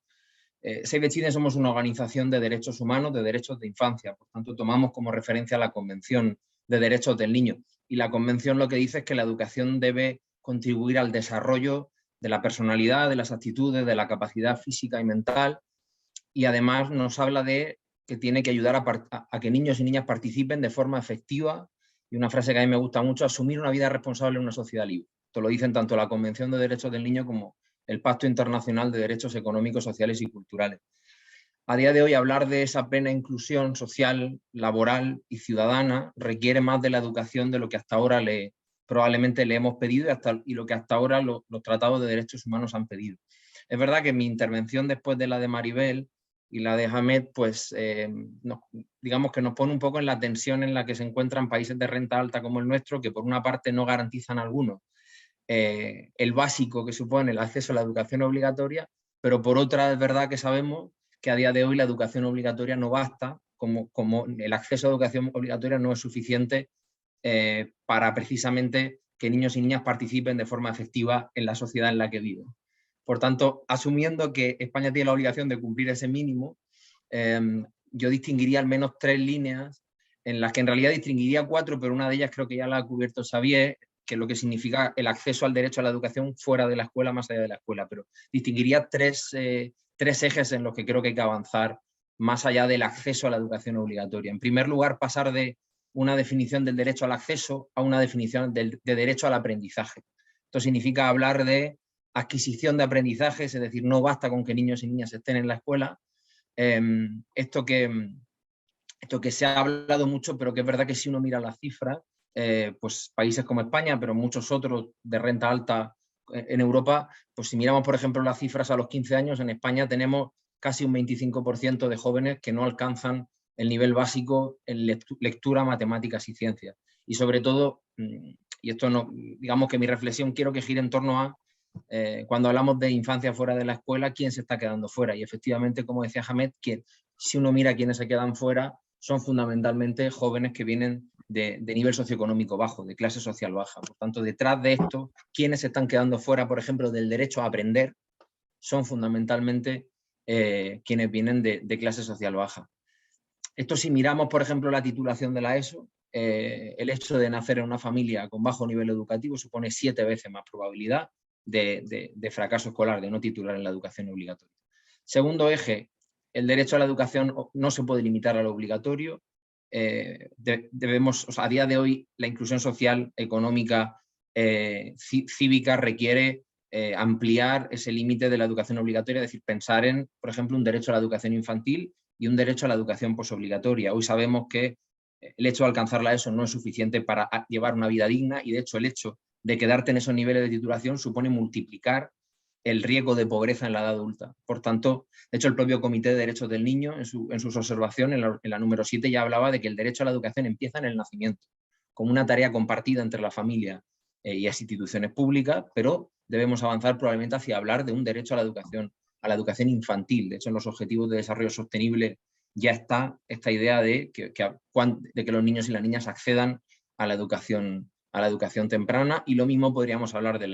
S6: Save the Children somos una organización de derechos humanos, de derechos de infancia, por tanto tomamos como referencia la Convención de Derechos del Niño y la Convención lo que dice es que la educación debe contribuir al desarrollo de la personalidad, de las actitudes, de la capacidad física y mental y además nos habla de que tiene que ayudar a que niños y niñas participen de forma efectiva y una frase que a mí me gusta mucho, asumir una vida responsable en una sociedad libre. Esto lo dicen tanto la Convención de Derechos del Niño como el Pacto Internacional de Derechos Económicos, Sociales y Culturales. A día de hoy, hablar de esa plena inclusión social, laboral y ciudadana requiere más de la educación de lo que hasta ahora probablemente le hemos pedido y lo que hasta ahora los tratados de derechos humanos han pedido. Es verdad que mi intervención después de la de Maribel y la de Hamed, pues digamos que nos pone un poco en la tensión en la que se encuentran países de renta alta como el nuestro, que por una parte no garantizan algunos el básico que supone el acceso a la educación obligatoria, pero por otra es verdad que sabemos que a día de hoy la educación obligatoria no basta, como el acceso a educación obligatoria no es suficiente para precisamente que niños y niñas participen de forma efectiva en la sociedad en la que viven. Por tanto, asumiendo que España tiene la obligación de cumplir ese mínimo, yo distinguiría al menos 3 líneas en las que en realidad distinguiría 4, pero una de ellas creo que ya la ha cubierto Xavier, que es lo que significa el acceso al derecho a la educación fuera de la escuela, más allá de la escuela, pero distinguiría 3 ejes en los que creo que hay que avanzar más allá del acceso a la educación obligatoria. En primer lugar, pasar de una definición del derecho al acceso a una definición de derecho al aprendizaje. Esto significa hablar de adquisición de aprendizajes, es decir, no basta con que niños y niñas estén en la escuela. Esto que esto que se ha hablado mucho, pero que es verdad que si uno mira las cifras, pues países como España, pero muchos otros de renta alta en Europa, pues si miramos, por ejemplo, las cifras a los 15 años, en España tenemos casi un 25% de jóvenes que no alcanzan el nivel básico en lectura, matemáticas y ciencias. Y sobre todo, y esto no, digamos que mi reflexión quiero que gire en torno a cuando hablamos de infancia fuera de la escuela, ¿quién se está quedando fuera? Y efectivamente, como decía Hamed, que si uno mira quiénes se quedan fuera, son fundamentalmente jóvenes que vienen de nivel socioeconómico bajo, de clase social baja. Por tanto, detrás de esto, quienes se están quedando fuera, por ejemplo, del derecho a aprender, son fundamentalmente quienes vienen de clase social baja. Esto si miramos, por ejemplo, la titulación de la ESO, el hecho de nacer en una familia con bajo nivel educativo supone 7 veces más probabilidad de fracaso escolar, de no titular en la educación obligatoria. Segundo eje, el derecho a la educación no se puede limitar a lo obligatorio. A día de hoy, la inclusión social, económica, cívica requiere ampliar ese límite de la educación obligatoria, es decir, pensar en, por ejemplo, un derecho a la educación infantil y un derecho a la educación posobligatoria. Hoy sabemos que el hecho de alcanzar la ESO no es suficiente para llevar una vida digna y, de hecho, el hecho de quedarte en esos niveles de titulación supone multiplicar el riesgo de pobreza en la edad adulta. Por tanto, de hecho, el propio Comité de Derechos del Niño, en sus observaciones, en la número 7, ya hablaba de que el derecho a la educación empieza en el nacimiento, como una tarea compartida entre la familia y las instituciones públicas, pero debemos avanzar probablemente hacia hablar de un derecho a la educación infantil. De hecho, en los Objetivos de Desarrollo Sostenible ya está esta idea de que los niños y las niñas accedan a la educación temprana, y lo mismo podríamos hablar de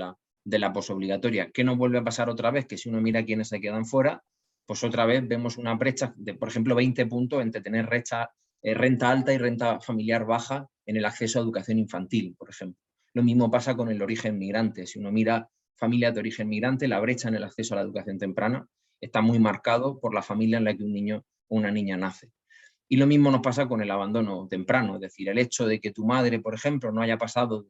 S6: la posobligatoria. ¿Qué nos vuelve a pasar otra vez? Que si uno mira quiénes se quedan fuera, pues otra vez vemos una brecha de, por ejemplo, 20 puntos entre tener renta alta y renta familiar baja en el acceso a educación infantil, por ejemplo. Lo mismo pasa con el origen migrante. Si uno mira familias de origen migrante, la brecha en el acceso a la educación temprana está muy marcado por la familia en la que un niño o una niña nace. Y lo mismo nos pasa con el abandono temprano, es decir, el hecho de que tu madre, por ejemplo, no haya pasado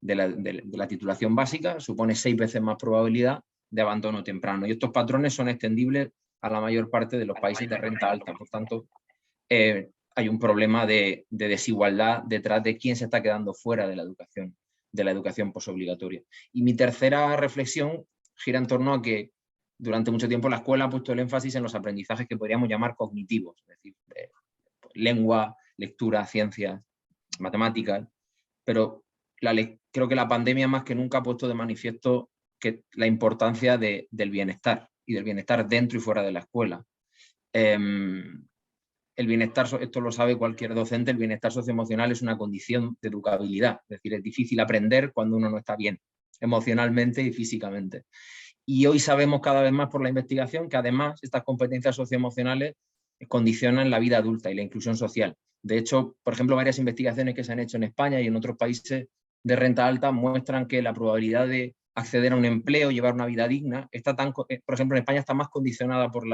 S6: de la titulación básica supone 6 veces más probabilidad de abandono temprano. Y estos patrones son extendibles a la mayor parte de los países de renta alta. Por tanto, hay un problema de desigualdad detrás de quién se está quedando fuera de la educación posobligatoria. Y mi tercera reflexión gira en torno a que durante mucho tiempo la escuela ha puesto el énfasis en los aprendizajes que podríamos llamar cognitivos, es decir, lengua, lectura, ciencias, matemáticas, pero creo que la pandemia más que nunca ha puesto de manifiesto la importancia del bienestar, y del bienestar dentro y fuera de la escuela. El bienestar, esto lo sabe cualquier docente, el bienestar socioemocional es una condición de educabilidad, es decir, es difícil aprender cuando uno no está bien, emocionalmente y físicamente. Y hoy sabemos cada vez más por la investigación que además estas competencias socioemocionales condicionan la vida adulta y la inclusión social. De hecho, por ejemplo, varias investigaciones que se han hecho en España y en otros países de renta alta muestran que la probabilidad de acceder a un empleo, llevar una vida digna, por ejemplo, en España está más condicionada por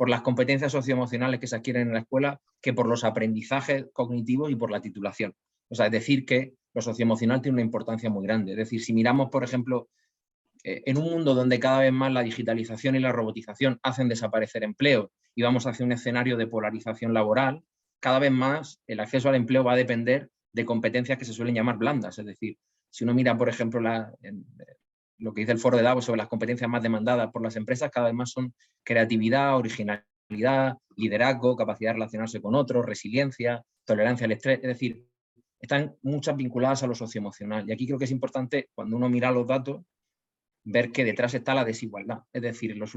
S6: las competencias socioemocionales que se adquieren en la escuela que por los aprendizajes cognitivos y por la titulación. O sea, es decir, que lo socioemocional tiene una importancia muy grande. Es decir, si miramos, por ejemplo, en un mundo donde cada vez más la digitalización y la robotización hacen desaparecer empleos y vamos hacia un escenario de polarización laboral, cada vez más el acceso al empleo va a depender de competencias que se suelen llamar blandas. Es decir, si uno mira, por ejemplo, lo que dice el Foro de Davos sobre las competencias más demandadas por las empresas, cada vez más son creatividad, originalidad, liderazgo, capacidad de relacionarse con otros, resiliencia, tolerancia al estrés. Es decir, están muchas vinculadas a lo socioemocional. Y aquí creo que es importante, cuando uno mira los datos, ver que detrás está la desigualdad. Es decir, los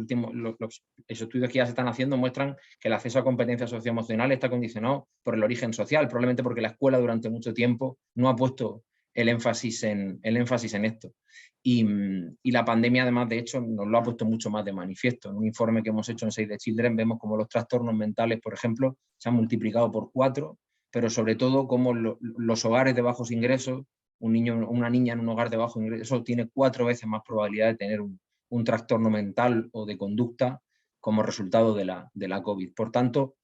S6: estudios que ya se están haciendo muestran que el acceso a competencias socioemocionales está condicionado por el origen social, probablemente porque la escuela durante mucho tiempo no ha puesto el énfasis en esto. Y la pandemia, además, de hecho, nos lo ha puesto mucho más de manifiesto. En un informe que hemos hecho en Save the Children vemos como los trastornos mentales, por ejemplo, se han multiplicado por 4, pero sobre todo como los hogares de bajos ingresos, un niño o una niña en un hogar de bajo ingreso tiene 4 veces más probabilidad de tener un trastorno mental o de conducta como resultado de la COVID. Por tanto,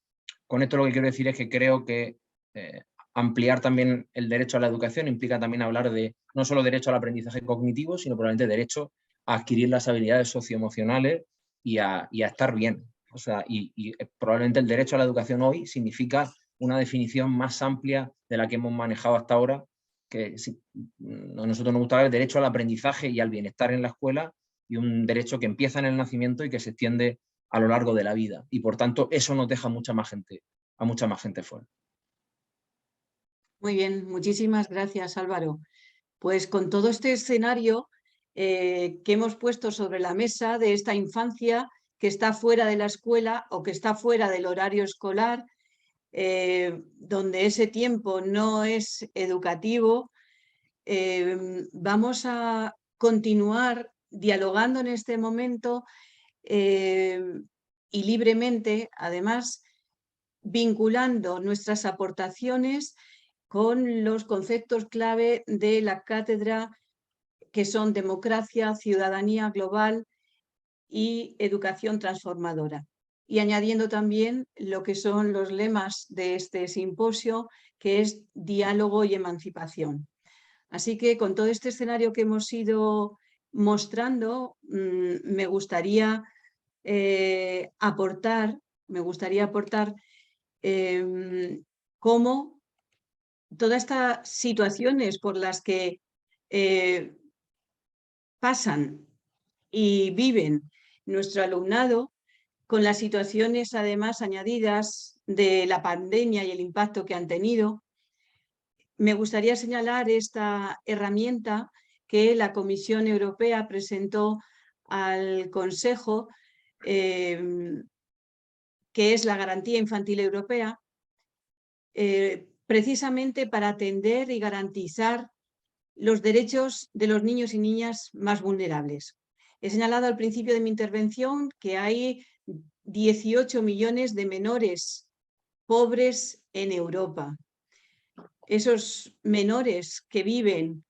S6: con esto lo que quiero decir es que creo que ampliar también el derecho a la educación implica también hablar de no solo derecho al aprendizaje cognitivo, sino probablemente derecho a adquirir las habilidades socioemocionales y a estar bien. O sea, y probablemente el derecho a la educación hoy significa una definición más amplia de la que hemos manejado hasta ahora, que a nosotros nos gusta el derecho al aprendizaje y al bienestar en la escuela, y un derecho que empieza en el nacimiento y que se extiende a lo largo de la vida. Y por tanto, eso nos deja a mucha más gente fuera.
S2: Muy bien, muchísimas gracias, Álvaro. Pues con todo este escenario que hemos puesto sobre la mesa de esta infancia que está fuera de la escuela o que está fuera del horario escolar, donde ese tiempo no es educativo, vamos a continuar dialogando en este momento y libremente, además, vinculando nuestras aportaciones con los conceptos clave de la cátedra, que son democracia, ciudadanía global y educación transformadora. Y añadiendo también lo que son los lemas de este simposio, que es diálogo y emancipación. Así que con todo este escenario que hemos ido mostrando, me gustaría aportar cómo todas estas situaciones por las que pasan y viven nuestro alumnado, con las situaciones además añadidas de la pandemia y el impacto que han tenido, me gustaría señalar esta herramienta que la Comisión Europea presentó al Consejo, que es la Garantía Infantil Europea, precisamente para atender y garantizar los derechos de los niños y niñas más vulnerables. He señalado al principio de mi intervención que hay 18 millones de menores pobres en Europa. Esos menores que viven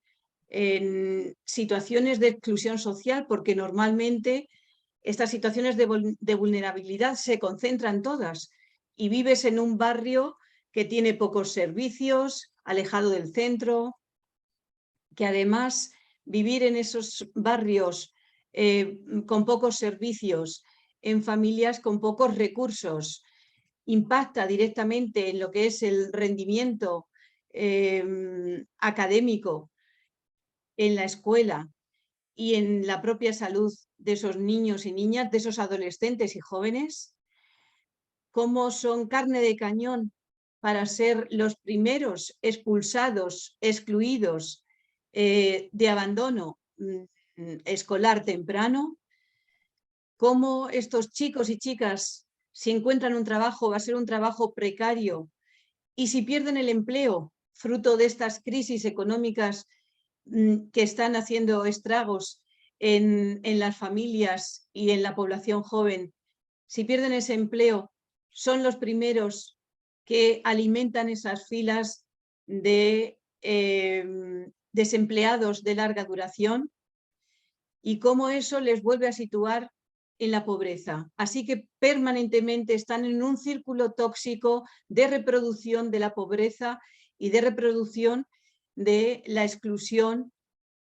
S2: en situaciones de exclusión social, porque normalmente estas situaciones de vulnerabilidad se concentran todas, y vives en un barrio que tiene pocos servicios, alejado del centro, que además vivir en esos barrios con pocos servicios, en familias con pocos recursos, impacta directamente en lo que es el rendimiento académico en la escuela y en la propia salud de esos niños y niñas, de esos adolescentes y jóvenes, cómo son carne de cañón para ser los primeros expulsados, excluidos de abandono escolar temprano, cómo estos chicos y chicas, si encuentran un trabajo, va a ser un trabajo precario, y si pierden el empleo, fruto de estas crisis económicas que están haciendo estragos en las familias y en la población joven, si pierden ese empleo, son los primeros que alimentan esas filas de desempleados de larga duración, y cómo eso les vuelve a situar en la pobreza. Así que permanentemente están en un círculo tóxico de reproducción de la pobreza y de reproducción de la exclusión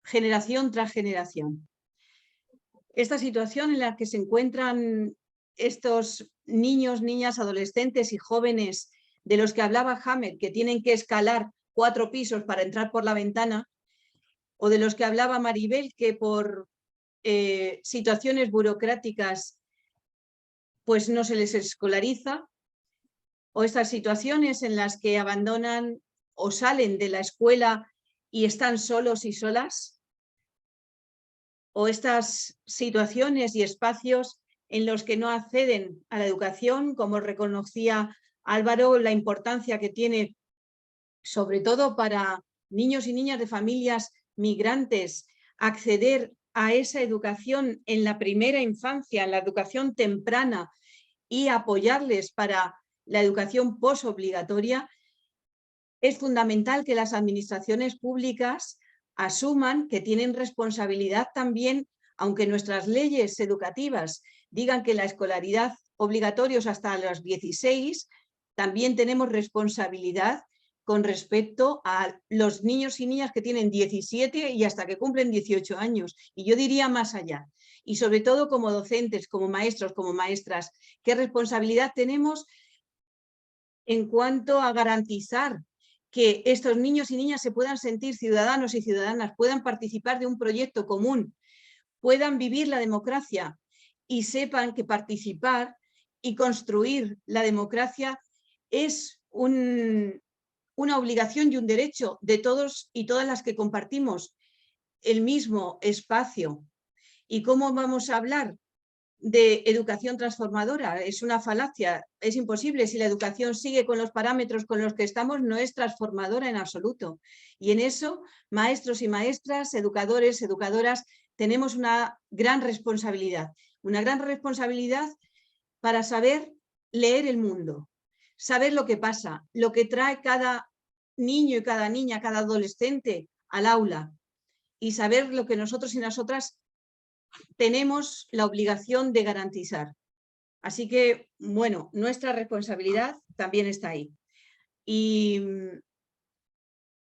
S2: generación tras generación. Esta situación en la que se encuentran estos niños, niñas, adolescentes y jóvenes de los que hablaba Hamed, que tienen que escalar 4 pisos para entrar por la ventana, o de los que hablaba Maribel, que por situaciones burocráticas pues no se les escolariza, o estas situaciones en las que abandonan o salen de la escuela y están solos y solas, o estas situaciones y espacios en los que no acceden a la educación, como reconocía Álvaro, la importancia que tiene sobre todo para niños y niñas de familias migrantes acceder a esa educación en la primera infancia, en la educación temprana, y apoyarles para la educación posobligatoria. Es fundamental que las administraciones públicas asuman que tienen responsabilidad también, aunque nuestras leyes educativas digan que la escolaridad obligatoria es hasta los 16, también tenemos responsabilidad con respecto a los niños y niñas que tienen 17 y hasta que cumplen 18 años. Y yo diría más allá. Y sobre todo como docentes, como maestros, como maestras, ¿qué responsabilidad tenemos en cuanto a garantizar que estos niños y niñas se puedan sentir ciudadanos y ciudadanas, puedan participar de un proyecto común, puedan vivir la democracia y sepan que participar y construir la democracia es una obligación y un derecho de todos y todas las que compartimos el mismo espacio. ¿Y cómo vamos a hablar de educación transformadora? Es una falacia, es imposible. Si la educación sigue con los parámetros con los que estamos, no es transformadora en absoluto. Y en eso, maestros y maestras, educadores, educadoras, tenemos una gran responsabilidad para saber leer el mundo, saber lo que pasa, lo que trae cada niño y cada niña, cada adolescente al aula, y saber lo que nosotros y nosotras tenemos la obligación de garantizar. Así que, bueno, nuestra responsabilidad también está ahí. Y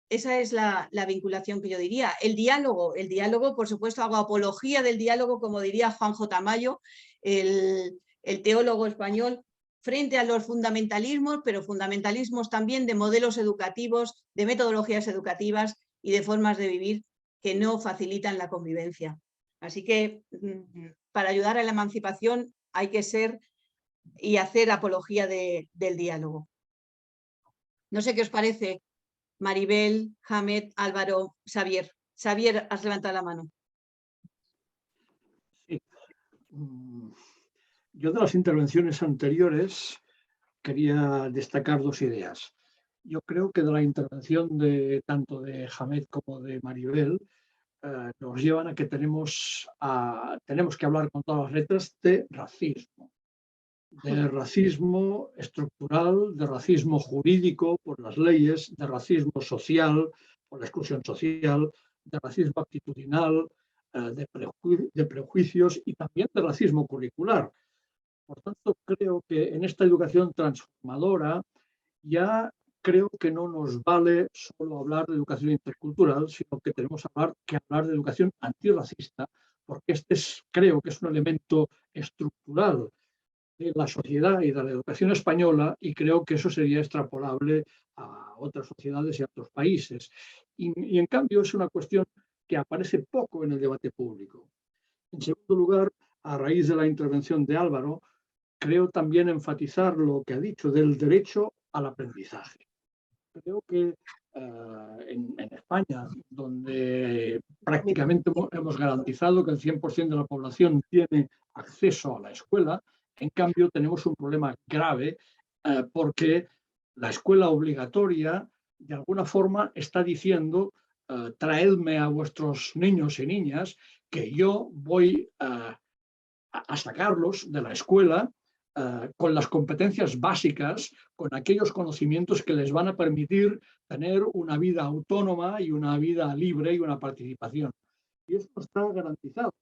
S2: esa es la vinculación que yo diría. El diálogo, por supuesto, hago apología del diálogo, como diría Juanjo Tamayo, el teólogo español, frente a los fundamentalismos, pero fundamentalismos también de modelos educativos, de metodologías educativas y de formas de vivir que no facilitan la convivencia. Así que para ayudar a la emancipación hay que ser y hacer apología del diálogo. No sé qué os parece, Maribel, Hamed, Álvaro, Xavier. Xavier, has levantado la mano.
S4: Sí. Yo de las intervenciones anteriores quería destacar dos ideas. Yo creo que de la intervención de tanto de Hamed como de Maribel nos llevan a que tenemos que hablar con todas las letras de racismo estructural, de racismo jurídico por las leyes, de racismo social por la exclusión social, de racismo actitudinal, de prejuicios y también de racismo curricular. Por tanto, creo que en esta educación transformadora ya creo que no nos vale solo hablar de educación intercultural, sino que tenemos que hablar de educación antirracista, porque creo que es un elemento estructural de la sociedad y de la educación española, y creo que eso sería extrapolable a otras sociedades y a otros países. Y en cambio es una cuestión que aparece poco en el debate público. En segundo lugar, a raíz de la intervención de Álvaro, creo también enfatizar lo que ha dicho del derecho al aprendizaje. Creo que en España, donde prácticamente hemos garantizado que el 100% de la población tiene acceso a la escuela, en cambio tenemos un problema grave porque la escuela obligatoria de alguna forma está diciendo traedme a vuestros niños y niñas que yo voy a sacarlos de la escuela con las competencias básicas, con aquellos conocimientos que les van a permitir tener una vida autónoma y una vida libre y una participación. Y esto está garantizado.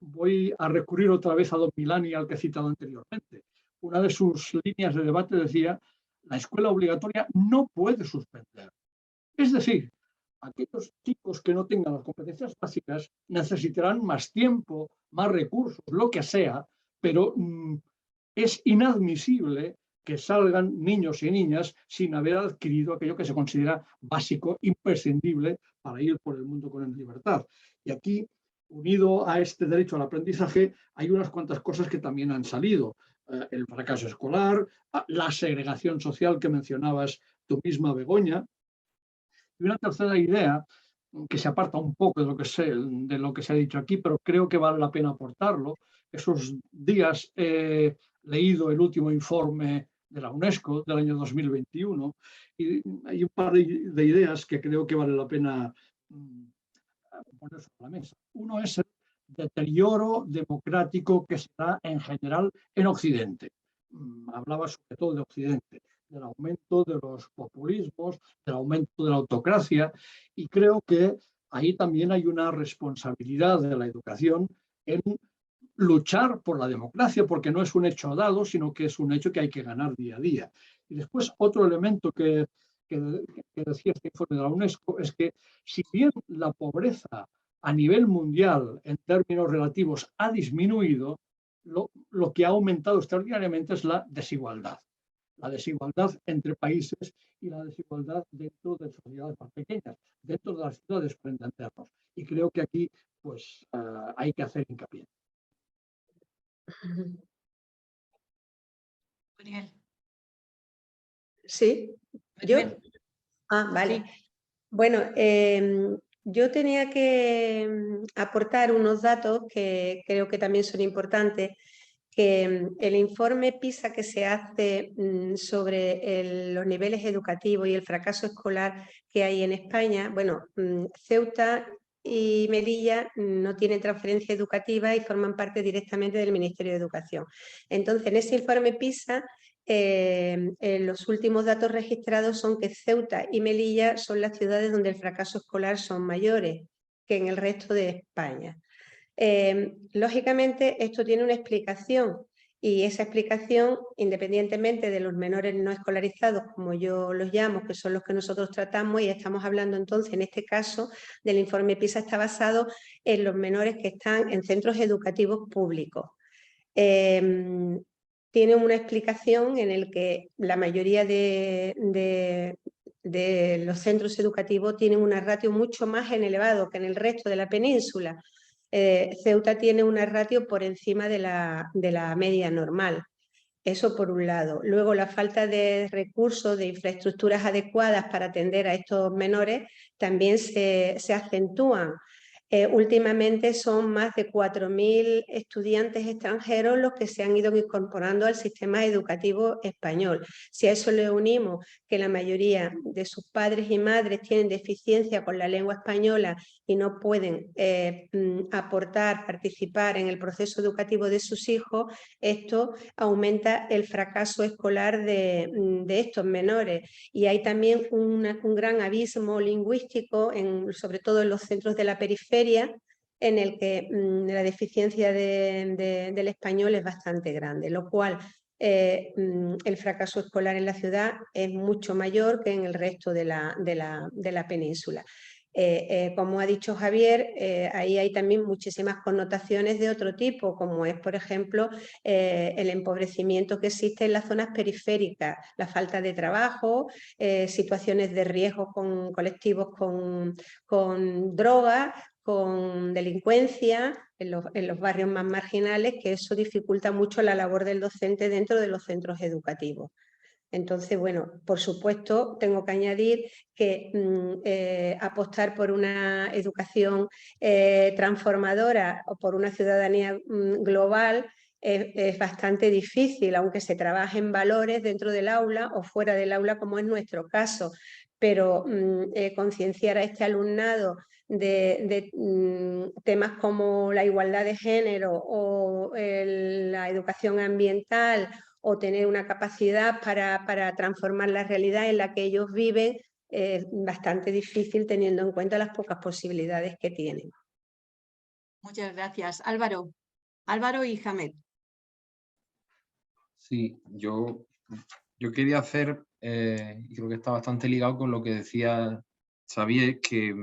S4: Voy a recurrir otra vez a don Milani, al que he citado anteriormente. Una de sus líneas de debate decía: la escuela obligatoria no puede suspender. Es decir, aquellos chicos que no tengan las competencias básicas necesitarán más tiempo, más recursos, lo que sea, pero es inadmisible que salgan niños y niñas sin haber adquirido aquello que se considera básico, imprescindible para ir por el mundo con libertad. Y aquí, unido a este derecho al aprendizaje, hay unas cuantas cosas que también han salido. El fracaso escolar, la segregación social que mencionabas tú misma, Begoña. Y una tercera idea que se aparta un poco de lo que se ha dicho aquí, pero creo que vale la pena aportarlo. Esos días he leído el último informe de la UNESCO del año 2021 y hay un par de ideas que creo que vale la pena poner sobre la mesa. Uno es el deterioro democrático que se da en general en Occidente. Hablaba sobre todo de Occidente, del aumento de los populismos, del aumento de la autocracia, y creo que ahí también hay una responsabilidad de la educación en luchar por la democracia, porque no es un hecho dado, sino que es un hecho que hay que ganar día a día. Y después otro elemento que decía este informe de la UNESCO es que si bien la pobreza a nivel mundial en términos relativos ha disminuido, lo que ha aumentado extraordinariamente es la desigualdad. la desigualdad entre países y la desigualdad dentro de sociedades más pequeñas, dentro de las ciudades, para entendernos. Y creo que aquí pues, hay que hacer hincapié.
S2: Muriel.
S5: Sí, yo.
S2: Maribel.
S5: Ah, vale.
S2: Sí.
S5: Bueno, yo tenía que aportar unos datos que creo que también son importantes, que el informe PISA que se hace sobre los niveles educativos y el fracaso escolar que hay en España, bueno, Ceuta y Melilla no tienen transferencia educativa y forman parte directamente del Ministerio de Educación. Entonces, en ese informe PISA, los últimos datos registrados son que Ceuta y Melilla son las ciudades donde el fracaso escolar son mayores que en el resto de España. Lógicamente, esto tiene una explicación y esa explicación, independientemente de los menores no escolarizados, como yo los llamo, que son los que nosotros tratamos, y estamos hablando entonces, en este caso, del informe PISA, está basado en los menores que están en centros educativos públicos. Tiene una explicación en el que la mayoría de los centros educativos tienen una ratio mucho más elevado que en el resto de la península. Ceuta tiene una ratio por encima de la media normal. Eso por un lado. Luego, la falta de recursos, de infraestructuras adecuadas para atender a estos menores también se acentúan. Últimamente son más de 4.000 estudiantes extranjeros los que se han ido incorporando al sistema educativo español. Si a eso le unimos que la mayoría de sus padres y madres tienen deficiencia con la lengua española y no pueden aportar, participar en el proceso educativo de sus hijos, esto aumenta el fracaso escolar de estos menores. Y hay también un gran abismo lingüístico, sobre todo en los centros de la periferia, en el que la deficiencia del español es bastante grande, lo cual el fracaso escolar en la ciudad es mucho mayor que en el resto de la península. Como ha dicho Javier, ahí hay también muchísimas connotaciones de otro tipo, como es, por ejemplo, el empobrecimiento que existe en las zonas periféricas, la falta de trabajo, situaciones de riesgo con colectivos con drogas, con delincuencia en los barrios más marginales, que eso dificulta mucho la labor del docente dentro de los centros educativos. Entonces, bueno, por supuesto, tengo que añadir que apostar por una educación transformadora o por una ciudadanía global es bastante difícil, aunque se trabaje en valores dentro del aula o fuera del aula, como es nuestro caso. Pero concienciar a este alumnado de temas como la igualdad de género o la educación ambiental o tener una capacidad para transformar la realidad en la que ellos viven, es bastante difícil teniendo en cuenta las pocas posibilidades que tienen.
S2: Muchas gracias. Álvaro y Hamed.
S6: Sí, yo quería hacer, y creo que está bastante ligado con lo que decía Xavier, que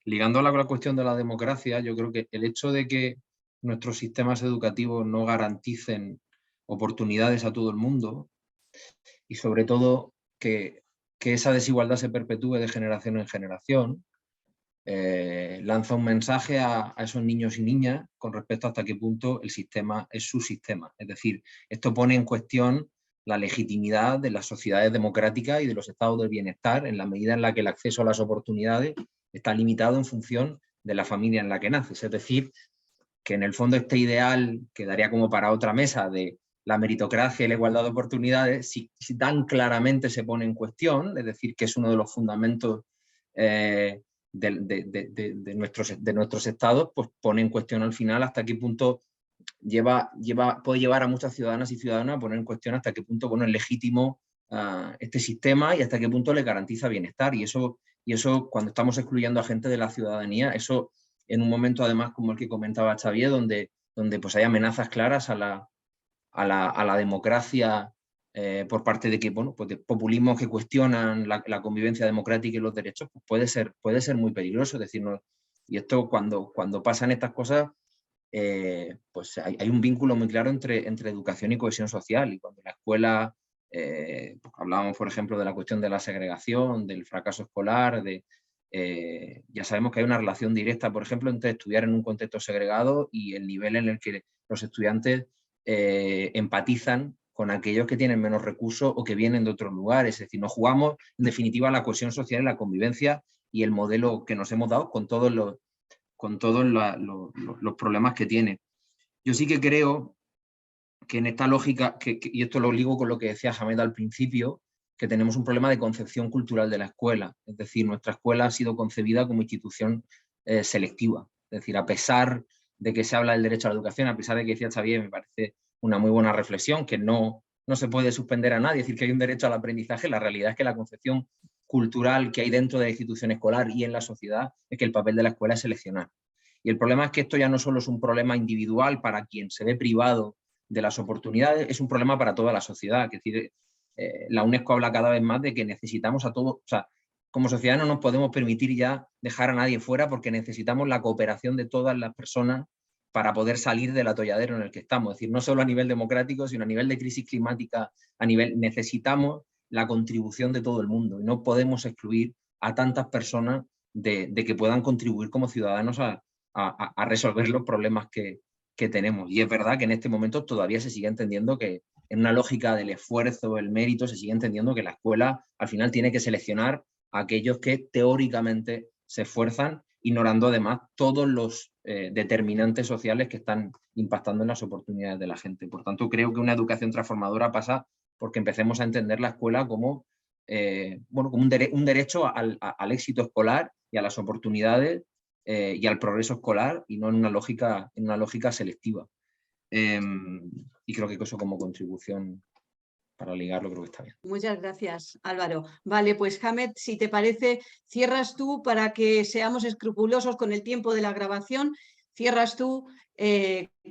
S6: ligando a la cuestión de la democracia, yo creo que el hecho de que nuestros sistemas educativos no garanticen oportunidades a todo el mundo y sobre todo que esa desigualdad se perpetúe de generación en generación, lanza un mensaje a esos niños y niñas con respecto a hasta qué punto el sistema es su sistema. Es decir, esto pone en cuestión la legitimidad de las sociedades democráticas y de los estados del bienestar en la medida en la que el acceso a las oportunidades está limitado en función de la familia en la que naces. Es decir, que en el fondo este ideal que daría como para otra mesa de la meritocracia y la igualdad de oportunidades, si tan claramente se pone en cuestión, es decir, que es uno de los fundamentos de nuestros estados, pues pone en cuestión al final hasta qué punto puede llevar a muchas ciudadanas y ciudadanos a poner en cuestión hasta qué punto es legítimo este sistema y hasta qué punto le garantiza bienestar. Y eso cuando estamos excluyendo a gente de la ciudadanía, eso en un momento además como el que comentaba Xavier, donde pues hay amenazas claras a la democracia por parte de de populismos que cuestionan la convivencia democrática y los derechos, pues puede ser muy peligroso. Es decir, y esto cuando pasan estas cosas, pues hay un vínculo muy claro entre educación y cohesión social, y cuando la escuela Pues hablábamos, por ejemplo, de la cuestión de la segregación, del fracaso escolar, ya sabemos que hay una relación directa, por ejemplo, entre estudiar en un contexto segregado y el nivel en el que los estudiantes empatizan con aquellos que tienen menos recursos o que vienen de otros lugares. Es decir, nos jugamos, en definitiva, la cohesión social y la convivencia y el modelo que nos hemos dado con todos los problemas que tiene. Yo sí que creo que en esta lógica, y esto lo ligo con lo que decía Hamed al principio, que tenemos un problema de concepción cultural de la escuela. Es decir, nuestra escuela ha sido concebida como institución selectiva. Es decir, a pesar de que se habla del derecho a la educación, a pesar de que decía Xavier, me parece una muy buena reflexión, que no se puede suspender a nadie, es decir, que hay un derecho al aprendizaje. La realidad es que la concepción cultural que hay dentro de la institución escolar y en la sociedad es que el papel de la escuela es seleccionar. Y el problema es que esto ya no solo es un problema individual para quien se ve privado de las oportunidades, es un problema para toda la sociedad. Es decir, la UNESCO habla cada vez más de que necesitamos a todos, o sea, como sociedad no nos podemos permitir ya dejar a nadie fuera porque necesitamos la cooperación de todas las personas para poder salir del atolladero en el que estamos. Es decir, no solo a nivel democrático, sino a nivel de crisis climática, necesitamos la contribución de todo el mundo y no podemos excluir a tantas personas de que puedan contribuir como ciudadanos a resolver los problemas que tenemos. Y es verdad que en este momento todavía se sigue entendiendo que en una lógica del esfuerzo, el mérito, se sigue entendiendo que la escuela al final tiene que seleccionar a aquellos que teóricamente se esfuerzan, ignorando además todos los determinantes sociales que están impactando en las oportunidades de la gente. Por tanto, creo que una educación transformadora pasa porque empecemos a entender la escuela como, como un derecho al éxito escolar y a las oportunidades y al progreso escolar, y no en una lógica selectiva. Y creo que eso como contribución para ligarlo creo que está bien.
S2: Muchas gracias, Álvaro. Vale, pues Hamed, si te parece, cierras tú para que seamos escrupulosos con el tiempo de la grabación, cierras tú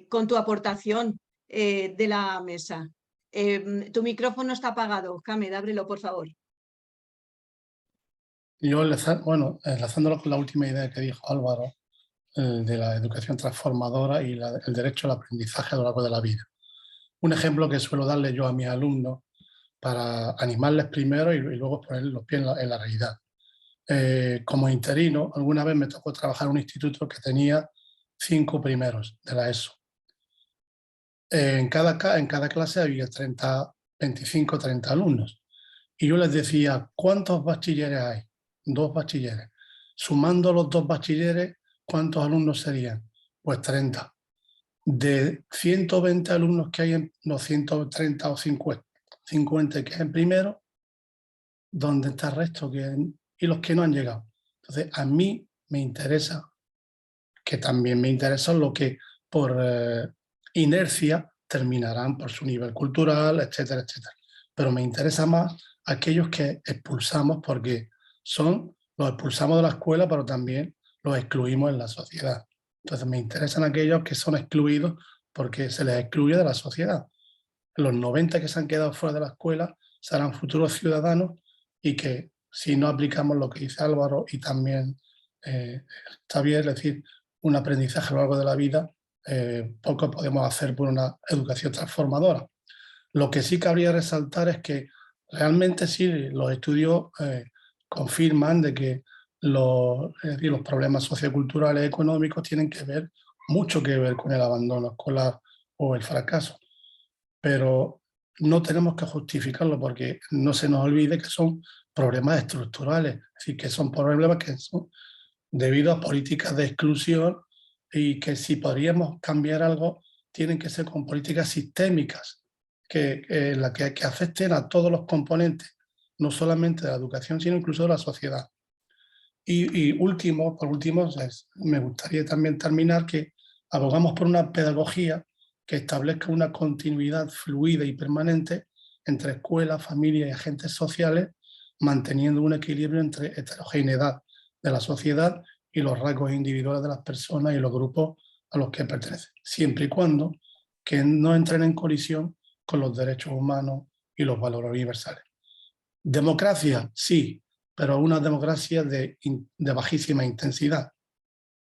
S2: con tu aportación de la mesa. Tu micrófono está apagado. Hamed, ábrelo, por favor.
S3: Yo, enlazándolo con la última idea que dijo Álvaro, de la educación transformadora y el derecho al aprendizaje a lo largo de la vida. Un ejemplo que suelo darle yo a mis alumnos para animarles primero y luego poner los pies en la realidad. Como interino, alguna vez me tocó trabajar en un instituto que tenía 5 primeros de la ESO. En cada clase había 25, 30 alumnos. Y yo les decía, ¿cuántos bachilleres hay? 2 bachilleres. Sumando los 2 bachilleres, ¿cuántos alumnos serían? Pues 30. De 120 alumnos que hay en los 130 o 50 que hay en primero, ¿dónde está el resto? Y los que no han llegado. Entonces, a mí me interesa, que también me interesa lo que por inercia terminarán por su nivel cultural, etcétera, etcétera. Pero me interesa más aquellos que expulsamos porque los expulsamos de la escuela, pero también los excluimos en la sociedad. Entonces me interesan aquellos que son excluidos porque se les excluye de la sociedad. Los 90 que se han quedado fuera de la escuela serán futuros ciudadanos y que si no aplicamos lo que dice Álvaro y también Xavier, es decir, un aprendizaje a lo largo de la vida, poco podemos hacer por una educación transformadora. Lo que sí cabría resaltar es que realmente sí, los estudios confirman de que los problemas socioculturales y económicos tienen mucho que ver con el abandono escolar o el fracaso. Pero no tenemos que justificarlo porque no se nos olvide que son problemas estructurales, es decir, que son problemas que son debido a políticas de exclusión y que si podríamos cambiar algo, tienen que ser con políticas sistémicas que afecten a todos los componentes, no solamente de la educación, sino incluso de la sociedad. Y por último, me gustaría también terminar que abogamos por una pedagogía que establezca una continuidad fluida y permanente entre escuela, familia y agentes sociales, manteniendo un equilibrio entre heterogeneidad de la sociedad y los rasgos individuales de las personas y los grupos a los que pertenecen, siempre y cuando que no entren en colisión con los derechos humanos y los valores universales. Democracia, sí, pero una democracia de bajísima intensidad,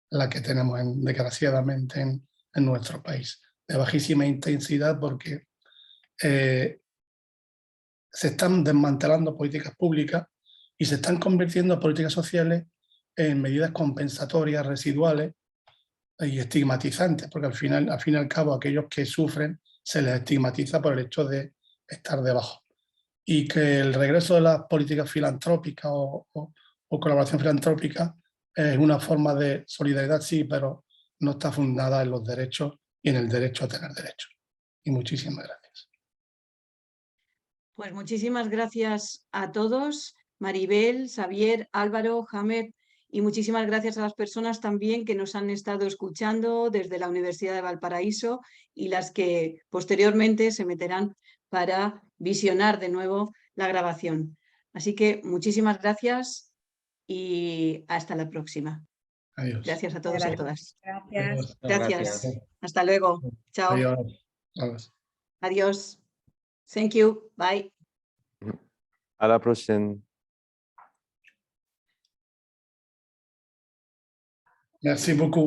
S3: la que tenemos desgraciadamente en nuestro país. De bajísima intensidad porque se están desmantelando políticas públicas y se están convirtiendo políticas sociales en medidas compensatorias, residuales y estigmatizantes, porque al fin y al cabo aquellos que sufren se les estigmatiza por el hecho de estar debajo. Y que el regreso de las políticas filantrópicas o colaboración filantrópica es una forma de solidaridad, sí, pero no está fundada en los derechos y en el derecho a tener derechos. Y muchísimas gracias.
S2: Pues muchísimas gracias a todos, Maribel, Xavier, Álvaro, Hamed, y muchísimas gracias a las personas también que nos han estado escuchando desde la Universidad de Valparaíso y las que posteriormente se meterán para visionar de nuevo la grabación. Así que muchísimas gracias y hasta la próxima.
S3: Adiós.
S2: Gracias a todos y a todas.
S5: Gracias.
S2: Gracias. Hasta luego. Chao.
S3: Adiós. Adiós.
S2: Adiós. Thank you. Bye.
S1: À la prochaine.
S3: Merci beaucoup.